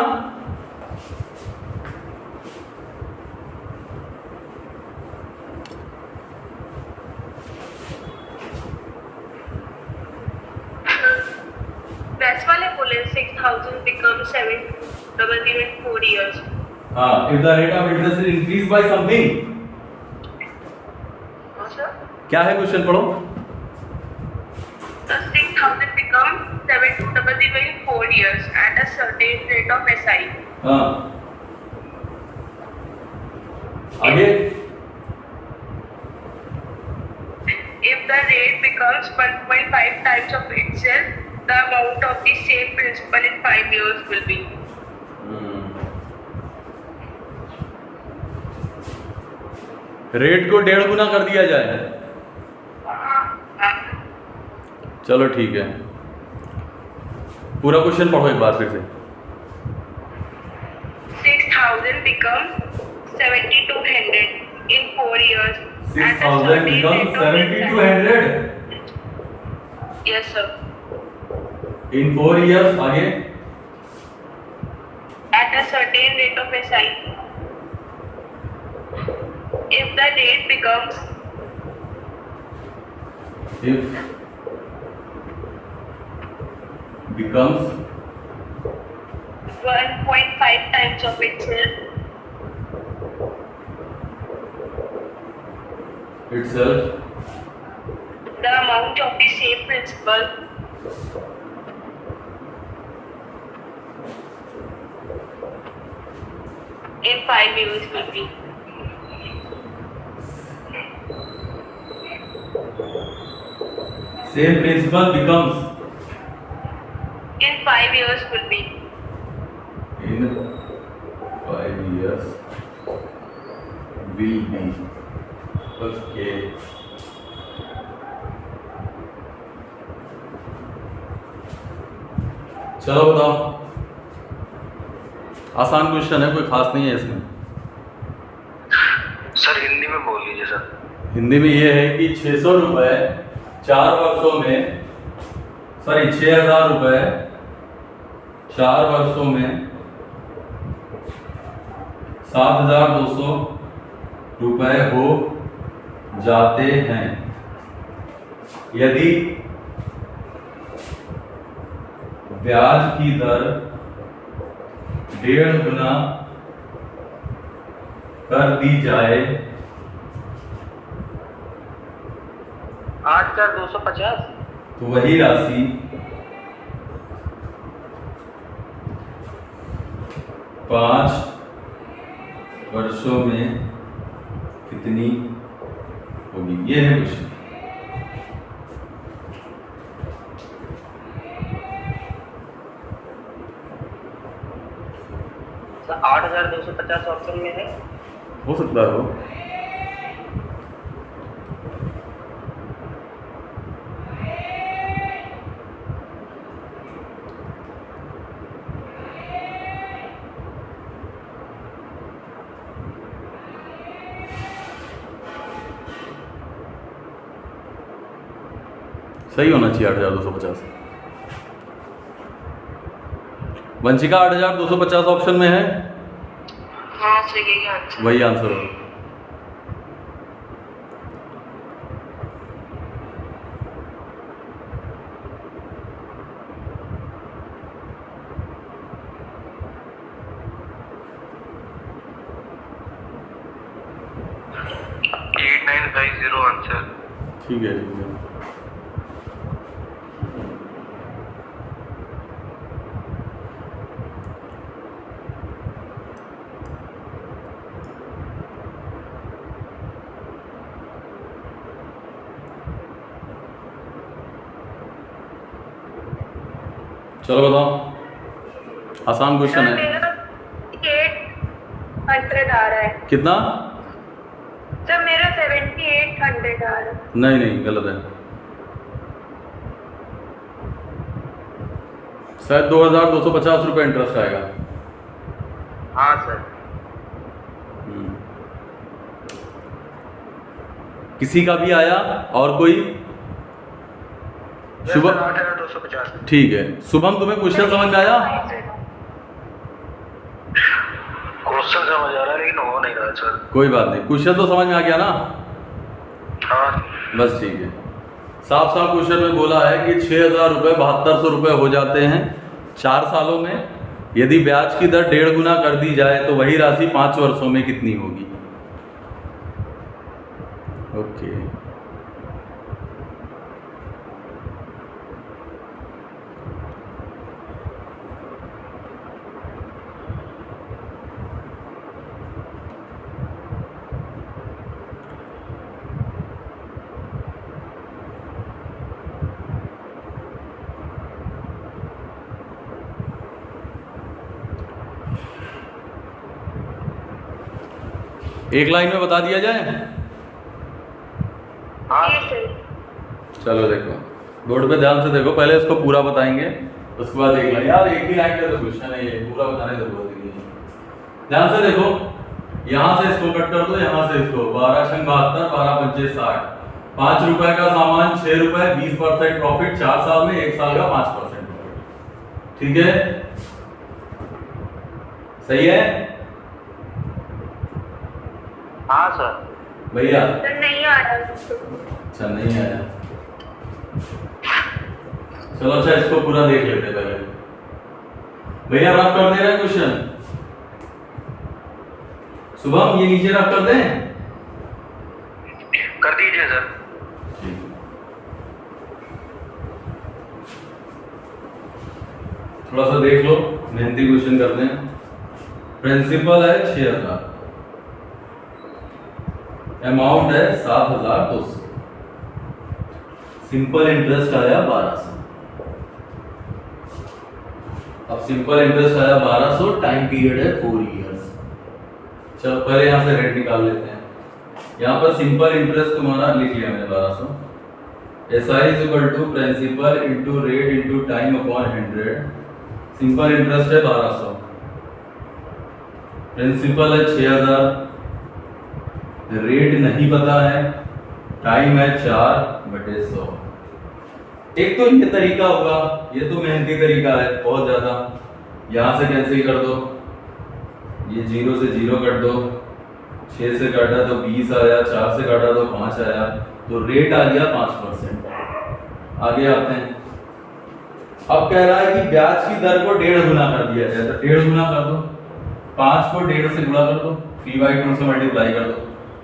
वैसे वाले बोले 6000 become 700 in 4 years. हाँ, if the rate of interest is increased by something। अच्छा, क्या है क्वेश्चन पढ़ो। the 6000 become 700 in 4 years at a certain rate of SI. हाँ, आगे। If the rate becomes 1.5 times of itself, the amount of the same principal in 5 years will be. Rate को 1.5 गुना कर दिया जाए। चलो ठीक है, पूरा क्वेश्चन पढ़ो एक बार फिर से। 6000 becomes 7200 in 4 years. 6000 becomes 7200 Yes sir. in 4 years। आगे। At a certain rate of SI. If the rate becomes becomes 1.5 times of itself, the amount of the same principal in 5 years will be. same principal becomes In 5 years will be. in 5 years will be। okay, चलो बताओ। आसान question है, कोई खास नहीं है इसमें। Sir Hindi में बोल लीजिए सर। हिंदी में ये है कि 600 रुपए 4 वर्षों में, सॉरी 6000 रुपए 4 वर्षों में 7200 रुपए हो जाते हैं यदि ब्याज की दर 1.5 गुना कर दी जाए। 8,250। तो वही राशि 5 वर्षों में कितनी होगी? ये है क्वेश्चन। सर 8,250 ऑप्शन में है। हो सकता है वो। सही होना चाहिए 8,250। वंशिका 8,250 ऑप्शन में है। हाँ सर यही आंसर। वही आंसर हो। At 950 answer. ठीक है ठीक है। चलो बताओ, आसान क्वेश्चन है। 800 आ रहा है। कितना? सर मेरा 7800 आ रहा है। नहीं नहीं, गलत है। शायद 2,250 रुपये इंटरेस्ट आएगा। हाँ सर। किसी का भी आया और कोई? शुभम 8,250। ठीक है। शुभम तुम्हें क्वेश्चन समझ में आया? क्वेश्चन समझ आ रहा है लेकिन हो नहीं रहा सर। कोई बात नहीं, क्वेश्चन तो समझ में आ गया ना? हाँ बस ठीक है। साफ साफ क्वेश्चन में बोला है कि 6,000 रुपये 7,200 रुपये हो जाते हैं 4 सालों में। यदि ब्याज की दर 1.5 गुना कर दी जाए तो वही राशि 5 वर्षों में कितनी होगी? ओके। एक लाइन में बता दिया जाए? हाँ जी सर। चलो देखो, बोर्ड पे ध्यान से देखो। पहले इसको पूरा बताएंगे, उसके बाद एक लाइन। यार एक ही लाइन का तो क्वेश्चन है ये, पूरा बताने की जरूरत नहीं है। ध्यान से देखो, यहाँ से इसको कट कर दो, यहाँ से इसको। 12 × 72, 12 × 5 = 60। 5 रुपए का सामान 6 रुपए, 20% प्रॉफिट 4 साल में, 1 साल का 5% प्रॉफिट। ठीक है, सही है? हाँ सर। भैया सर नहीं आ रहा। अच्छा नहीं आया। चलो अच्छा, इसको पूरा देख लेते हैं पहले। भैया रफ कर दे रहे हैं क्वेश्चन। शुभम ये नीचे रफ कर दें? कर दीजिए सर। थोड़ा सा देख लो, मेहनती क्वेश्चन करते हैं। प्रिंसिपल है 6,000, अमाउंट है 7,200, सिंपल इंटरेस्ट आया 1200। अब सिंपल इंटरेस्ट आया 1200, टाइम पीरियड है 4 इयर्स। चलो पहले यहां से रेट निकाल लेते हैं। यहाँ पर सिंपल इंटरेस्ट तुम्हारा लिख लिया मैंने 1200। SI = principal into rate into time upon 100। Simple interest है 1200, प्रिंसिपल है 6,000, रेट नहीं पता है, टाइम है 4/100। एक तो ये तरीका होगा, ये तो मेहनती तरीका है बहुत ज्यादा। यहां से कैंसिल कर दो, ये 0 से 0 कट दो, 6 से काटा तो 20 आया, 4 से काटा तो 5 आया, तो रेट आ गया 5%। आगे आते हैं। अब कह रहा है कि ब्याज की दर को 1.5 गुना कर दिया जाए, तो 1.5 गुना कर दो। 5 को 1.5 से गुणा कर दो, 3/2 से मल्टीप्लाई कर दो,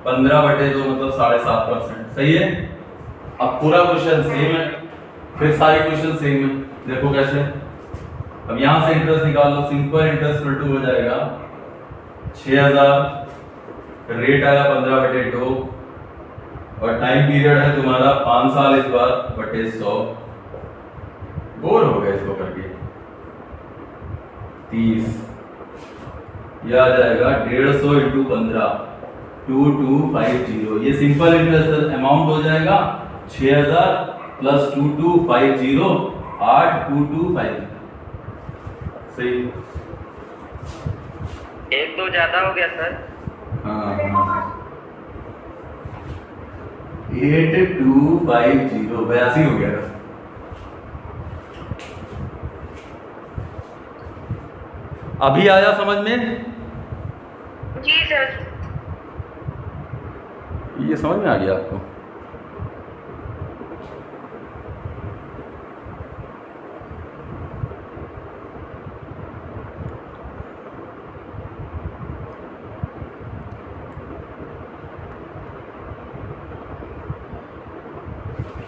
15/2 मतलब 7.5%। सही है? अब पूरा क्वेश्चन सेम है, फिर सारे क्वेश्चन सेम है। देखो कैसे। अब यहां से इंटरेस्ट निकाल लो। सिंपल इंटरेस्ट = हो जाएगा 6,000, रेट आया 15/2 और टाइम पीरियड है तुम्हारा 5 साल इस बार बटे 100। बोर हो गए इसको करके। 30 यह आ जाएगा 150 इंटू 15 2250। ये सिंपल इंटरेस्ट अमाउंट हो जाएगा 6000 प्लस 2250 8225। सही। एक दो ज्यादा हो गया सर। हाँ 8250 82 हो गया। अभी आया समझ में? जी सर। ये समझ में आ गया आपको?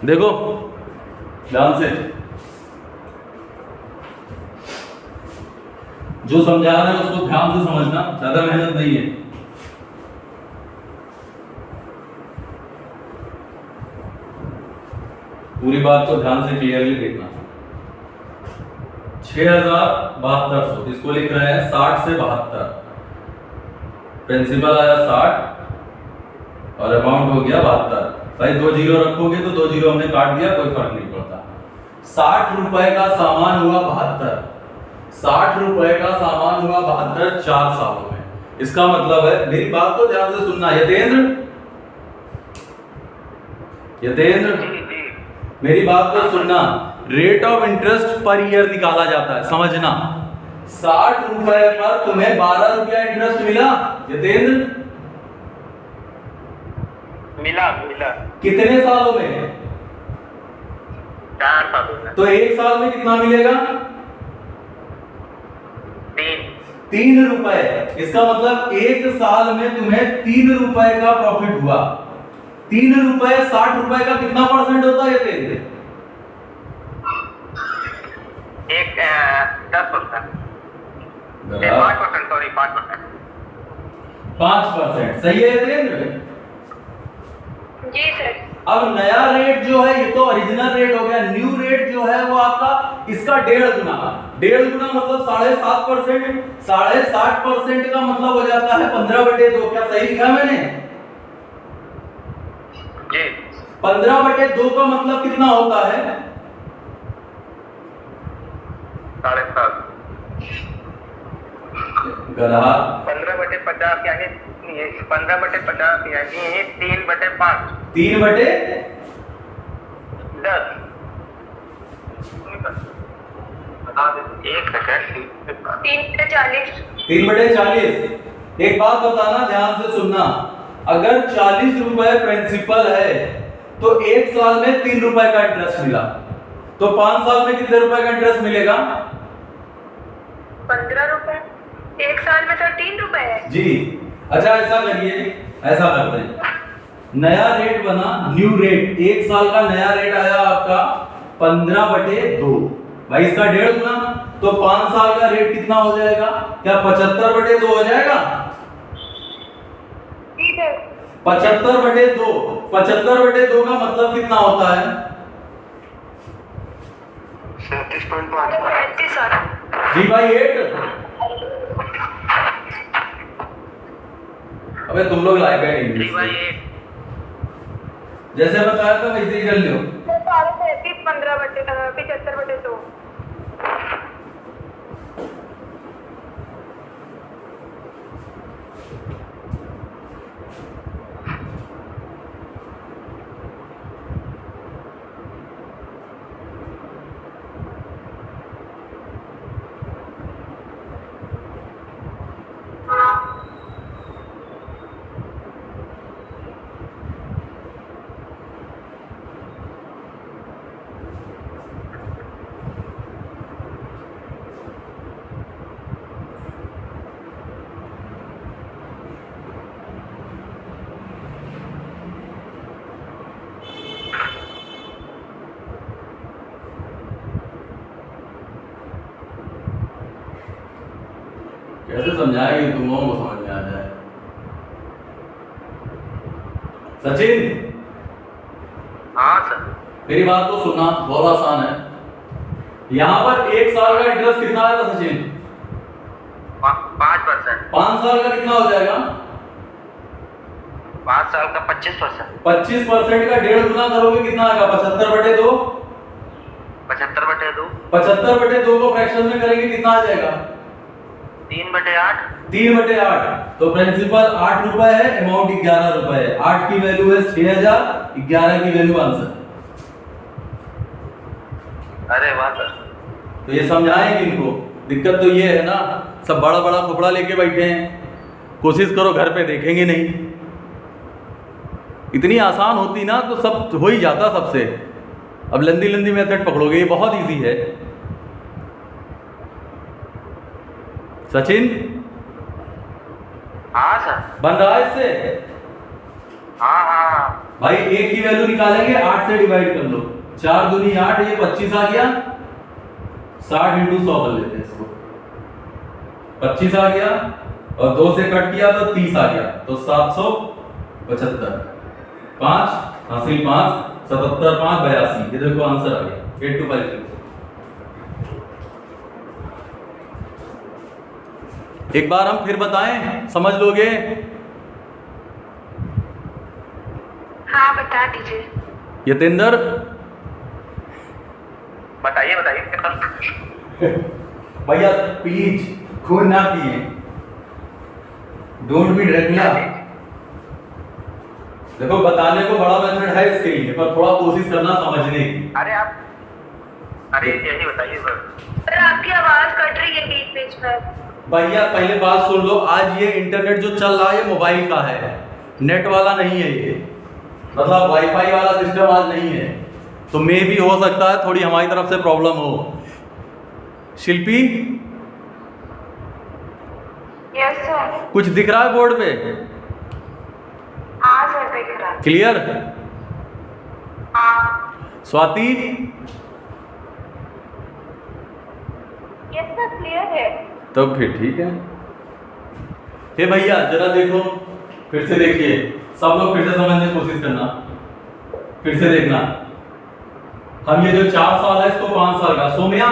देखो ध्यान से, जो समझा रहे हैं उसको ध्यान से समझना, ज्यादा मेहनत नहीं है। पूरी बात को ध्यान से क्लियरली देखना। 6200, इसको लिख रहे हैं 60 से 72। प्रिंसिपल आया 60 और अमाउंट हो गया 72। भाई 2 जीरो रखोगे तो 2 जीरो हमने काट दिया, कोई फर्क नहीं पड़ता। 60 रुपए का सामान हुआ 72। 60 रुपए का सामान हुआ 72 4 सालों में। इसका मतलब है, मेरी बात को ध्यान से सुनना यतेंद्र, मेरी बात को सुनना। Rate of interest per year निकाला जाता है, समझना। 60 रुपए पर तुम्हें 12 रुपया इंटरेस्ट मिला यतेंद्र, मिला। कितने सालों में? 4 सालों में। तो एक साल में कितना मिलेगा? 3 रुपए। इसका मतलब एक साल में तुम्हें 3 रुपए का प्रॉफिट हुआ। 3 रुपए 60 रुपए का कितना परसेंट होता है यतेंद्र? 10%। 5%, सॉरी 5%। 5%। सही है यतेंद्र? जी सर। अब नया रेट जो है, ये तो ओरिजिनल रेट हो गया। न्यू रेट जो है वो आपका इसका 1.5 गुना। 1.5 गुना मतलब 7.5%। 7.5% का मतलब हो जाता है 15/2। क्या सही लिखा मैंने? जी। 15/2 का मतलब कितना होता है? 7.5। गधा। 15/50 यानी 15/50 यानी 3/5। 3/10। 1 सेकंड। 3/40। 3/40। एक बात बताना, ध्यान से सुनना। अगर 40 रुपए प्रिंसिपल है तो एक साल में 3 रुपए का इंटरेस्ट मिला, तो 5 साल में कितने रुपए का इंटरेस्ट मिलेगा? 15 रुपए। एक साल में सर 3 रुपए है जी। अच्छा ऐसा करिए, ऐसा करते हैं, नया रेट बना, न्यू रेट। एक साल का नया रेट आया आपका 15/2। भाई इसका 1.5 गुना, तो 5 साल का रेट कितना हो जाएगा? क्या 75/2 हो जाएगा? 75/2। 75/2 का मतलब कितना होता है? 37.5। जी भाई 8। अबे तुम लोग लाइक है नहीं। 3/8। जैसे बताया था वैसे ही कर लो। 75/2। कैसे समझाए कि तुम लोगों को समझ में आ जाए? सचिन हाँ सर। मेरी बात को सुनना, बहुत आसान है। यहां पर एक साल का इंटरेस्ट कितना आया था सचिन? 5%। 5 साल का कितना हो जाएगा? 5 साल का 25%। 25% का 1.5 गुना करोगे कितना आएगा? 75/2। 75/2। 75/2 को फ्रैक्शन में करेंगे कितना आ जाएगा? 3/8। 3/8। तो प्रिंसिपल 8 रुपए है, अमाउंट 11 रुपए है। 8 की वैल्यू है 6000, 11 की वैल्यू आंसर। अरे वाह सर। तो ये समझाएं इनको। दिक्कत तो ये है ना, सब बड़ा बड़ा खोपड़ा लेके बैठे हैं। कोशिश करो घर पे देखेंगे नहीं। इतनी आसान होती ना तो सब हो ही जाता सबसे। अब लंदी लंदी मेथड पकड़ोगे, ये बहुत इजी है। सचिन हाँ सर। बन रहा है इससे? हाँ। भाई 1 की वैल्यू निकालेंगे, 8 से डिवाइड कर लो। 4 दूनी 8, ये 25 आ गया। 60 × 100 कर लेते हैं इसको। 25 आ गया और 2 से कट किया तो 30 आ गया, तो 775। 5 हासिल 5, 77 5 82। ये देखो आंसर आ गया 825। एक बार हम फिर बताएं, समझ लोगे? हाँ बता दीजिए। यतेंद्र बताइए। भैया प्लीज खून ना पिए, डोंट बी ड्रैकुला। देखो बताने को बड़ा मेथड है इसके लिए, पर थोड़ा कोशिश करना समझने की। अरे यही बताइए सर। सर आपकी आवाज कट रही है बीच बीच में। भैया पहले बात सुन लो, आज ये इंटरनेट जो चल रहा है ये मोबाइल का है, नेट वाला नहीं है ये, मतलब वाईफाई वाला सिस्टम आज नहीं है। तो मे भी हो सकता है थोड़ी हमारी तरफ से प्रॉब्लम हो। शिल्पी यस सर। कुछ दिख रहा है बोर्ड पे? हाँ सर दिख रहा है। क्लियर? हाँ। स्वाति यस सर क्लियर है। तब फिर ठीक है। हे भैया जरा देखो, फिर से देखिए, सब लोग फिर से समझने की कोशिश करना, फिर से देखना। हम ये जो 4 साल है इसको 5 साल का, सोम्या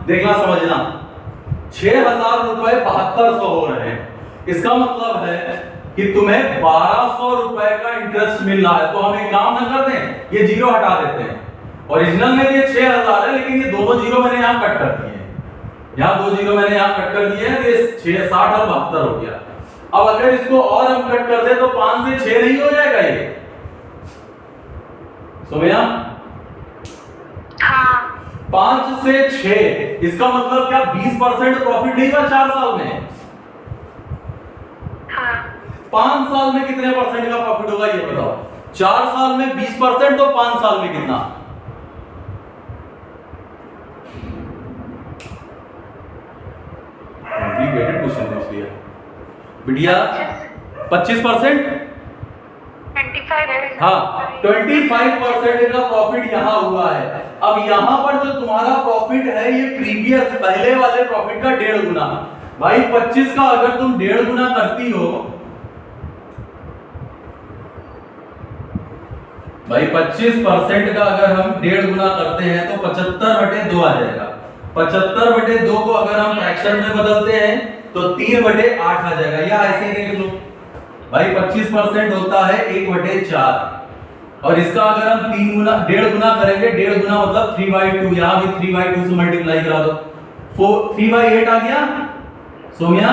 देखना समझना। 6000 रुपए 7200 हो रहे हैं। इसका मतलब है कि तुम्हें 1200 रुपए का इंटरेस्ट मिल रहा है। तो हम एक काम न करते हैं, ये जीरो हटा देते हैं। ओरिजिनल में ये 6000 है, लेकिन ये दोनों जीरो मैंने यहाँ कट कर दिए। यहाँ 2 जीरो मैंने यहाँ कट कर दिए हैं, तो ये 60 और 72 हो गया। अब अगर इसको और हम कट कर दे तो 5 से 6 नहीं हो जाएगा ये? सोम्या हाँ। 5 से 6, इसका मतलब क्या 20% प्रॉफिट नहीं हुआ 4 साल में? हाँ। 5 साल में कितने परसेंट का प्रॉफिट होगा ये बताओ? 4 साल में 20%, तो 5 साल में कितना? कॉम्प्लिकेटेड क्वेश्चन पूछ लिया बिटिया। 25%? 25। हाँ, 25% का प्रॉफिट यहाँ हुआ है। अब यहाँ पर जो तुम्हारा प्रॉफिट है ये प्रीवियस पहले वाले प्रॉफिट का 1.5 गुना। भाई 25 का अगर तुम 1.5 गुना करती हो, भाई 25% का अगर हम 1.5 गुना करते हैं तो 75/2 आ जाएगा। 75/2 को अगर हम फ्रैक्शन में बदलते हैं तो 3/8 आ जाएगा, या ऐसे ही देख लो भाई 25% होता है 1/4। और इसका अगर हम 3 गुना 1.5 गुना करेंगे, 1.5 गुना मतलब 3/2, यहाँ भी 3/2 से मल्टीप्लाई करा दो, 3/8 आ गया। सोम्या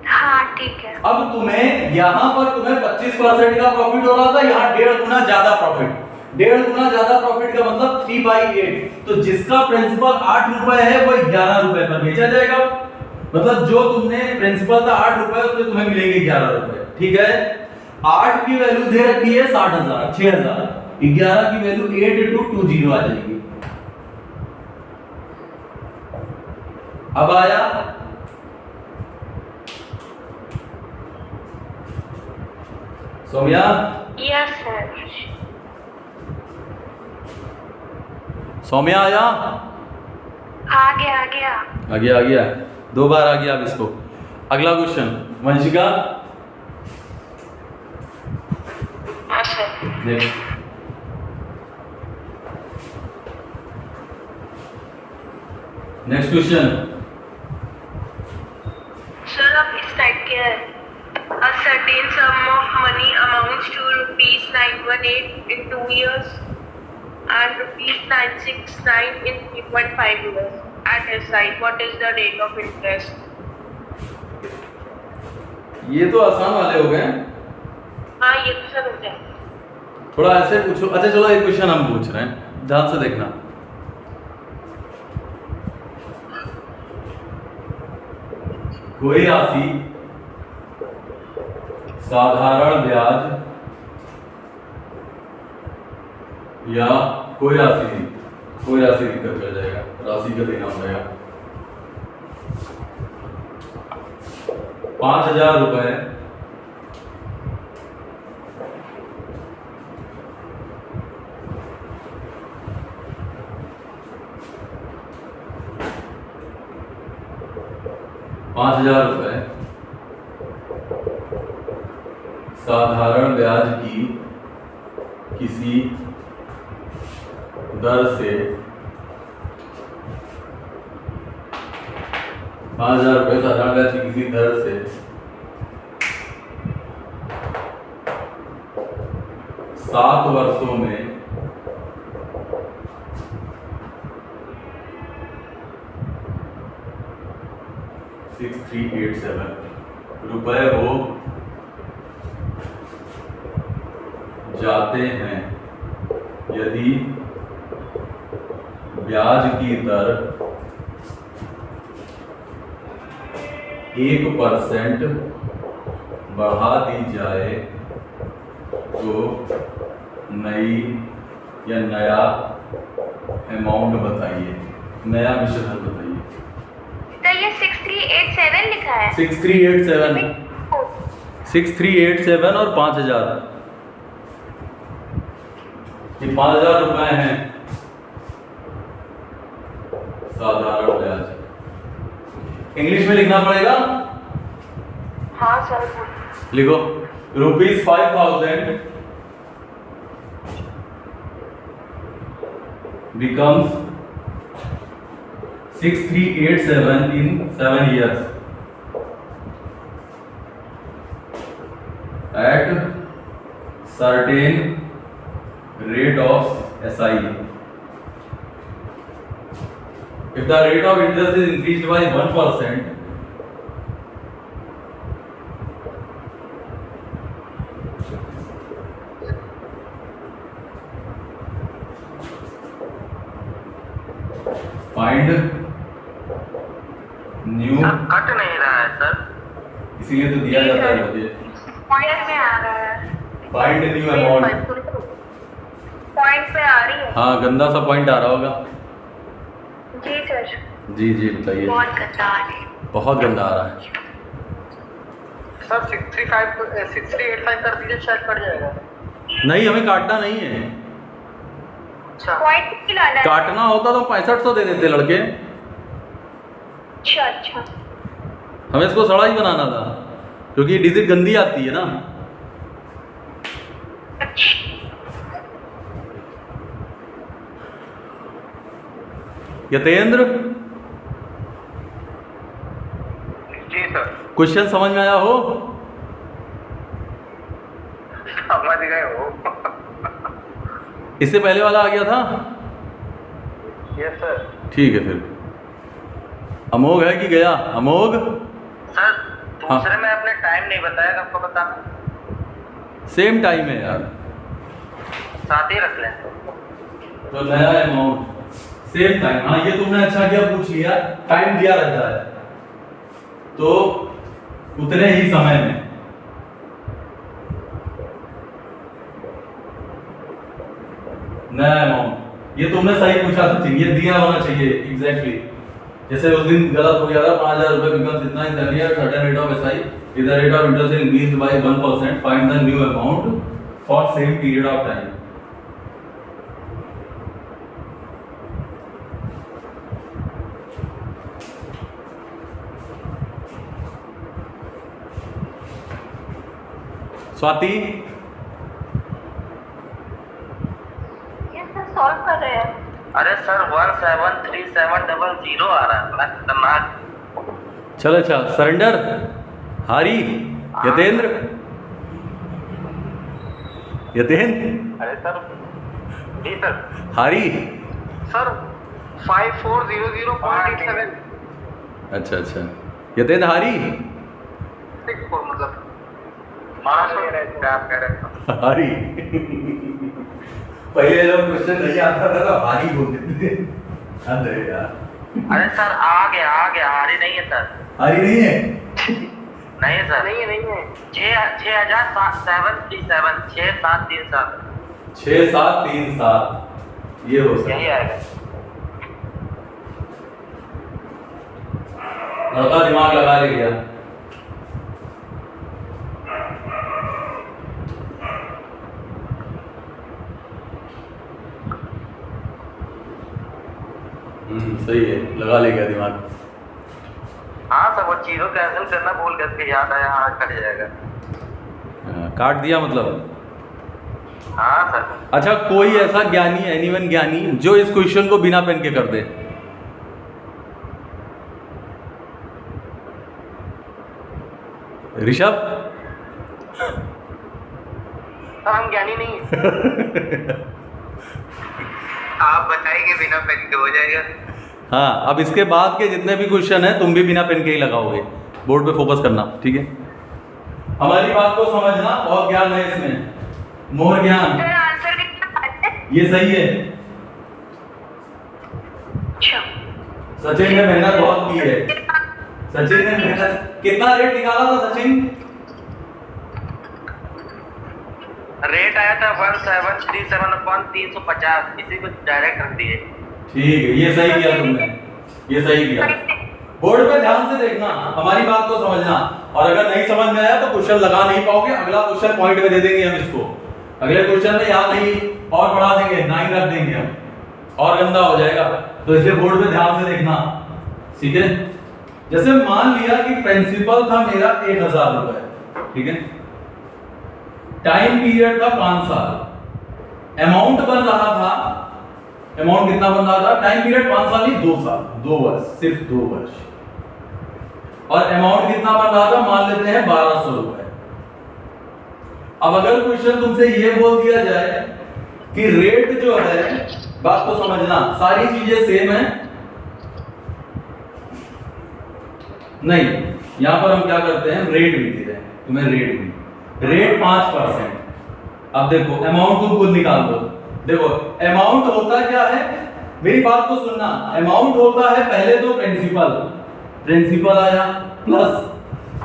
हाँ ठीक है। अब तुम्हें यहाँ पर तुम्हें 25% का प्रॉफिट हो रहा था, यहाँ 1.5 गुना ज्यादा प्रॉफिट। 1.5 गुना ज्यादा प्रॉफिट का मतलब 3/8। तो जिसका प्रिंसिपल 8 रुपए है वो 11 रुपए पर बेचा जाएगा। मतलब जो तुमने प्रिंसिपल था 8 रुपए, उसमें तुम्हें मिलेंगे 11 रुपए। ठीक है, 8 की वैल्यू दे रखी है 60,000, 6,000। 11 की वैल्यू 8220 आ जाएगी। अब आया सोम्या? Yes sir. सौम्या आया? आ गया। आ गया 2 बार आ गया। अब इसको अगला क्वेश्चन वंशिका देख। Next question. सर अब इस टाइप के है A certain sum of money amounts to rupees 918 in 2 years and rupees 969 in 3.5 years. At SI, what is the rate of interest? ये तो आसान वाले हो गए। हाँ ये तो सर हो गया। थोड़ा ऐसे पूछो। अच्छा चलो एक क्वेश्चन हम पूछ रहे हैं, ध्यान से देखना। कोई राशि साधारण ब्याज या कोई राशि दिक्कत कर जाएगा, राशि का देना पड़ेगा। 5,000 रुपए साधारण ब्याज की किसी दर से 5,000 रुपये साधारण ब्याज की किसी दर से 7 वर्षों में रुपए हो जाते हैं यदि ब्याज की दर 1% बढ़ा दी जाए तो नई या नया अमाउंट बताइए, नया विचलन बताइए। तो ये 6387 लिखा है। 6387 और 5,000, ये 5,000 रुपए हैं साधारण ब्याज। इंग्लिश में लिखना पड़ेगा। हाँ सर लिखो ₹5,000 becomes 6387 in 7 years at certain rate of SI. If the rate of interest is increased by 1%, find new, cut नहीं रहा है सर, इसीलिए तो दिया जाता है मुझे। पॉइंट में आ रहा है। फाइंड न्यू अमाउंट, पॉइंट पे आ रही है। हाँ गंदा सा पॉइंट आ रहा होगा। जी सर। जी बताइए। बहुत गंदा आ रहा है। बहुत गंदा आ रहा है। सर 6385 कर दीजिए, शायद कट जाएगा। नहीं हमें काटना नहीं है, अच्छा पॉइंट पे लाना है। काटना होता तो 6500 दे देते लड़के। अच्छा हमें इसको सड़ा ही बनाना था क्योंकि डिजिट गंदी आती है ना। यतेंद्र जी सर क्वेश्चन समझ में आया हो? समझ गए हो। इससे पहले वाला आ गया था? Yes sir. ठीक है फिर। अमोघ है कि गया? अमोघ सर दूसरे में आपने टाइम नहीं बताया, आपको बताना। सेम टाइम है यार, साथ ही रख लें। तो नया अमाउंट सेम टाइम। हाँ ये तुमने अच्छा किया पूछ लिया, टाइम दिया रहता है तो उतने ही समय में। नया अमाउंट ये तुमने सही पूछा सचिन, ये दिया होना चाहिए एग्जैक्टली। जैसे उस दिन गलत हो गया था, 5,000 रुपए बिकम्स इतना ही सैलरी है, certain rate of SI is the rate of interest increased by 1%, find the new amount for same period of time. Swati ये सर सॉल्व कर रहे हैं। अरे सर 173700 आ रहा है, बड़ा खतरनाक। चलो अच्छा, सरेंडर। हारी। यतेंद्र। यतेंद्र। अरे सर जी सर। हारी। सर 5400.87 अच्छा अच्छा, यतेंद्र हारी। 64 मतलब महाराष्ट्र क्या आप कह रहे हैं? हारी। पहले जब क्वेश्चन नहीं आता था तो हारी बोलते थे। अरे यार, अरे सर आ गया हारी नहीं है सर। हारी नहीं है। नहीं है सर, नहीं है 6737 6737 6737 ये हो सकता यही है। आएगा। लड़का दिमाग लगा ले गया। सही है, लगा ले गया दिमाग। हाँ सर, वो जीरो कैंसिल करना भूल गए थे, याद आया, हाँ कट जाएगा। काट दिया मतलब। हाँ सर। अच्छा, कोई ऐसा ज्ञानी, एनीवन ज्ञानी जो इस क्वेश्चन को बिना पेन के कर दे? ऋषभ। सर हम ज्ञानी नहीं हैं। आप बताइए बिना पेन के हो जाएगा। हाँ, अब इसके बाद के जितने भी क्वेश्चन है तुम भी बिना पेन के ही लगाओगे। बोर्ड पे फोकस करना, ठीक है? हमारी बात को समझना, बहुत ज्ञान है इसमें, मोर ज्ञान। सर आंसर कितना है? ये सही है। अच्छा। सचिन ने मेहनत बहुत की है। सचिन ने मेहनत, कितना रेट निकाला था सचिन? रेट आया था 1737/350, इसी को डायरेक्ट रख दिए। ठीक है, ये सही किया तुमने, ये सही किया। बोर्ड पे ध्यान से देखना, हमारी बात को समझना, और अगर नहीं समझ में आया तो क्वेश्चन लगा नहीं पाओगे। अगला क्वेश्चन पॉइंट में दे देंगे हम इसको, अगले क्वेश्चन में याद नहीं और बढ़ा देंगे, 9 रख देंगे हम, और गंदा हो जाएगा। तो इसलिए बोर्ड पे ध्यान से देखना, ठीक है? जैसे मान लिया कि प्रिंसिपल था मेरा 1000 रुपए, ठीक है? टाइम पीरियड था 5 साल, अमाउंट बन रहा था, अमाउंट कितना बन रहा था? टाइम पीरियड 5 साल नहीं, 2 साल, 2 वर्ष, सिर्फ 2 वर्ष। और अमाउंट कितना बन रहा था? मान लेते हैं 1200 रुपए। अब अगर क्वेश्चन तुमसे ये बोल दिया जाए कि रेट जो है, बात को समझना, सारी चीजें सेम है नहीं, यहां पर हम क्या करते हैं, रेट भी दे रहे हैं तुम्हें, रेट 5%। अब देखो अमाउंट तुम खुद निकाल दो। देखो अमाउंट होता क्या है, मेरी बात को सुनना, अमाउंट होता है पहले तो प्रिंसिपल आया प्लस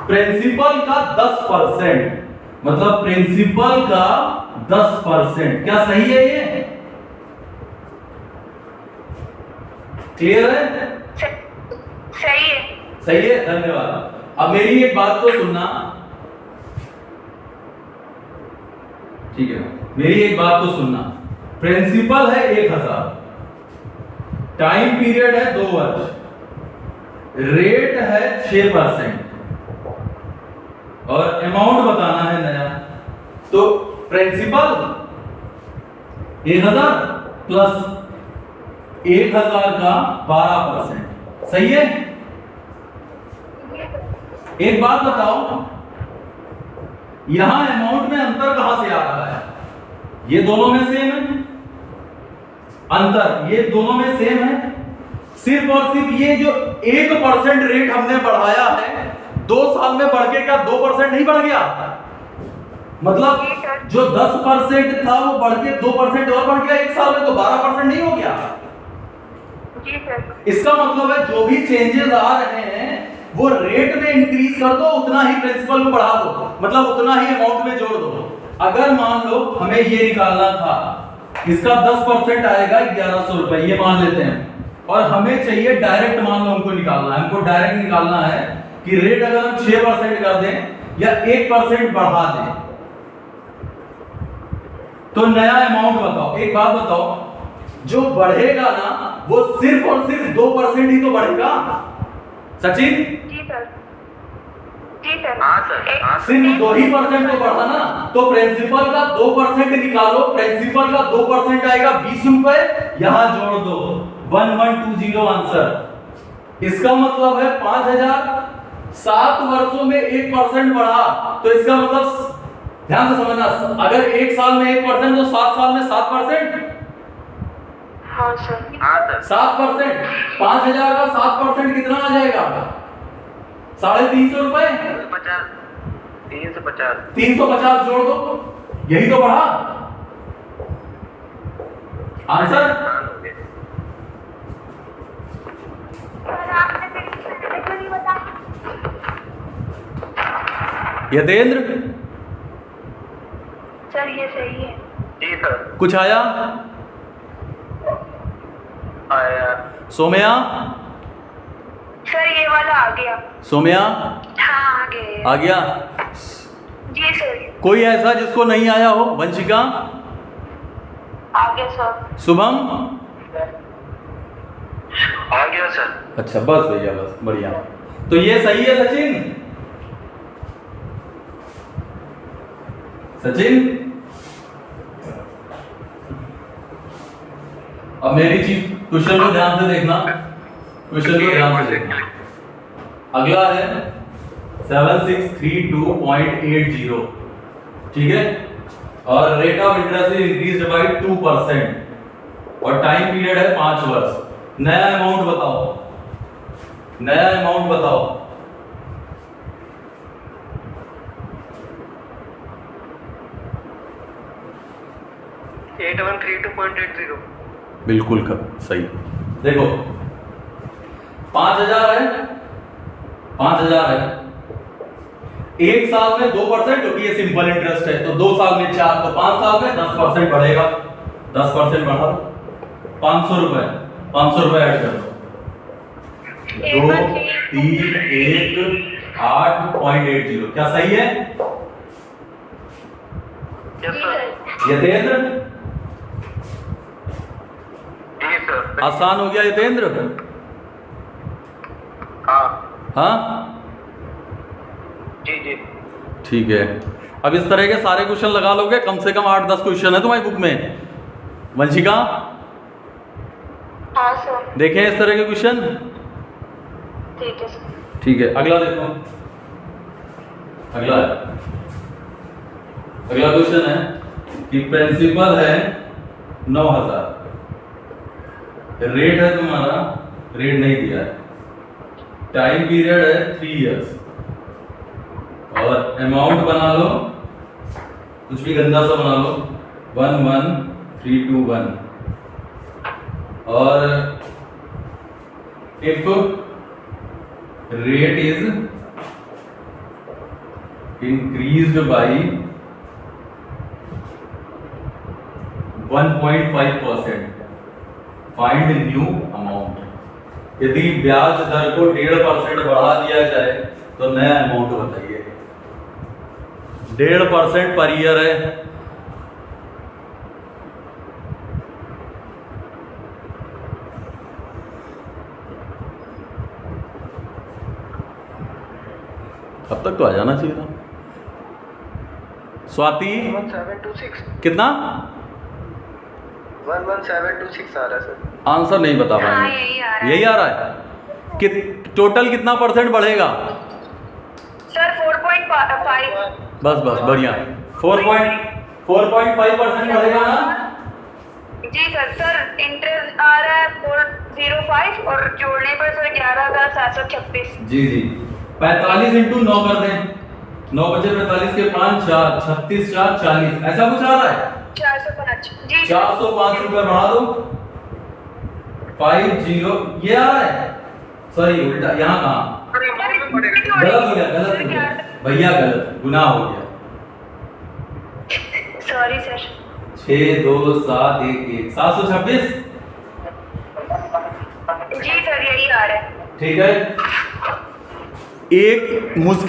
प्रिंसिपल का 10%, मतलब प्रिंसिपल का 10%। क्या सही है ये? क्लियर है? सही है। सही है, धन्यवाद। अब मेरी एक बात को सुनना, ठीक है? मेरी एक बात को सुनना, प्रिंसिपल है 1000, टाइम पीरियड है 2 वर्ष, रेट है 6% और अमाउंट बताना है नया। तो प्रिंसिपल 1000 प्लस 1000 का 12%, सही है? एक बात बताओ, यहां अमाउंट में अंतर कहां से आ रहा है? ये दोनों में सेम है अंतर, ये दोनों में सेम है। सिर्फ और सिर्फ ये जो 1% रेट हमने बढ़ाया है, 2 साल में बढ़ के क्या 2% नहीं बढ़ गया? मतलब जो 10% था वो बढ़ के 2% और बढ़ गया 1 साल में, तो 12% नहीं हो गया? जी सर। इसका मतलब है जो भी चेंजेस आ रहे हैं वो रेट में इंक्रीज कर दो, उतना ही प्रिंसिपल को बढ़ा दो, मतलब उतना ही अमाउंट में जोड़ दो। अगर मान लो हमें ये निकालना था, इसका 10% आएगा 1100 रुपए, ये मान लेते हैं, और हमें चाहिए डायरेक्ट, मान लो हमको निकालना है, हमको डायरेक्ट निकालना है कि रेट अगर हम 6% कर दें या 1% बढ़ा दें तो नया अमाउंट बताओ। एक बात बताओ, जो बढ़ेगा ना वो सिर्फ और सिर्फ 2% ही तो बढ़ेगा। सचिन, जी सर। जी सर। हाँ सर, हाँ सर। सिर्फ 2% तो बढ़ा ना, तो प्रिंसिपल का 2% निकालो, प्रिंसिपल का 2% आएगा 20 रुपए यहां जोड़ दो 1120 आंसर। इसका मतलब है 5000 7 वर्षों में 1% बढ़ा, तो इसका मतलब ध्यान से समझना, अगर 1 साल में 1% तो 7 साल में 7%। हाँ सर। हाँ सर। 7%, 5000 का 7% कितना आ जाएगा? 350 रुपए। 350 350 जोड़ दो, यही तो बढ़ा आंसर। यतेंद्र सर ये सही है। जी सर। कुछ आया? आया। सोम्या, सर ये वाला आ गया। सोम्या हाँ आ गया। आ गया। जी सर। कोई ऐसा जिसको नहीं आया हो? वंशिका, आ गया सर। शुभम। आ गया सर। अच्छा बस भैया, बस बढ़िया। तो ये सही है सचिन। सचिन, अब मेरी चीज क्वेश्चन को ध्यान से देखना, क्वेश्चन को ध्यान से देखना। अगला है 7632.80, ठीक है, और rate of interest is increased by 2% और टाइम पीरियड है 5 वर्ष। नया अमाउंट बताओ, नया अमाउंट बताओ। बिल्कुल सही। देखो 5000 है, 5000 है, 1 साल में 2%, क्योंकि ये सिंपल इंटरेस्ट है, तो 2 साल में 4, तो 5 साल में 10% बढ़ेगा। 10% बढ़ा, 500 रुपए, 500 रुपए ऐड कर दो। 2 3 1 8.80, क्या सही है? Yes sir. यतेंद्र, जी सर। आसान हो गया यतेंद्र? हाँ। हाँ जी जी। ठीक है। अब इस तरह के सारे क्वेश्चन लगा लोगे, कम से कम 8-10 क्वेश्चन है तुम्हारी बुक में। वंशिका, हाँ सर। देखें इस तरह के क्वेश्चन। ठीक है सर। ठीक है, अगला देखो। अगला क्वेश्चन है कि प्रिंसिपल है 9000, रेट है तुम्हारा, रेट नहीं दिया है, टाइम पीरियड है 3 इयर्स, और अमाउंट बना लो, कुछ भी गंदा सा बना लो, 11321, और if rate is increased by 1.5%, find new amount. यदि ब्याज दर को 1.5% बढ़ा दिया जाए तो नया अमाउंट बताइए। 1.5% पर ईयर है, अब तक तो आ जाना चाहिए था। स्वाति, 11726 कितना? 11726 आ रहा है सर। आंसर नहीं बता हाँ पाएंगे। यही आ रहा है। यही आ रहा है कि टोटल कितना परसेंट बढ़ेगा? सर 4.5। बस बस बढ़िया, 4.5% बढ़ेगा ना। जी सर। सर इंटरेस्ट आ रहा है 405 और जोड़ने पर सर 11,726। जी जी, 45 इंटू 9 कर दें, 9 बचे 45 के 5 4 36 4 40, ऐसा कुछ आ रहा है। 405। जी 405 रुपए बढ़ा दो, 50 ये आ रहा है। सॉरी उल्टा, यहाँ कहाँ गलत हो गया, गलत हो गया भैया, गलत, गुनाह हो गया। Sorry sir. 6 2 7 1 1 726। जी सर यही आ रहा है। ठीक है, एक मुश्किल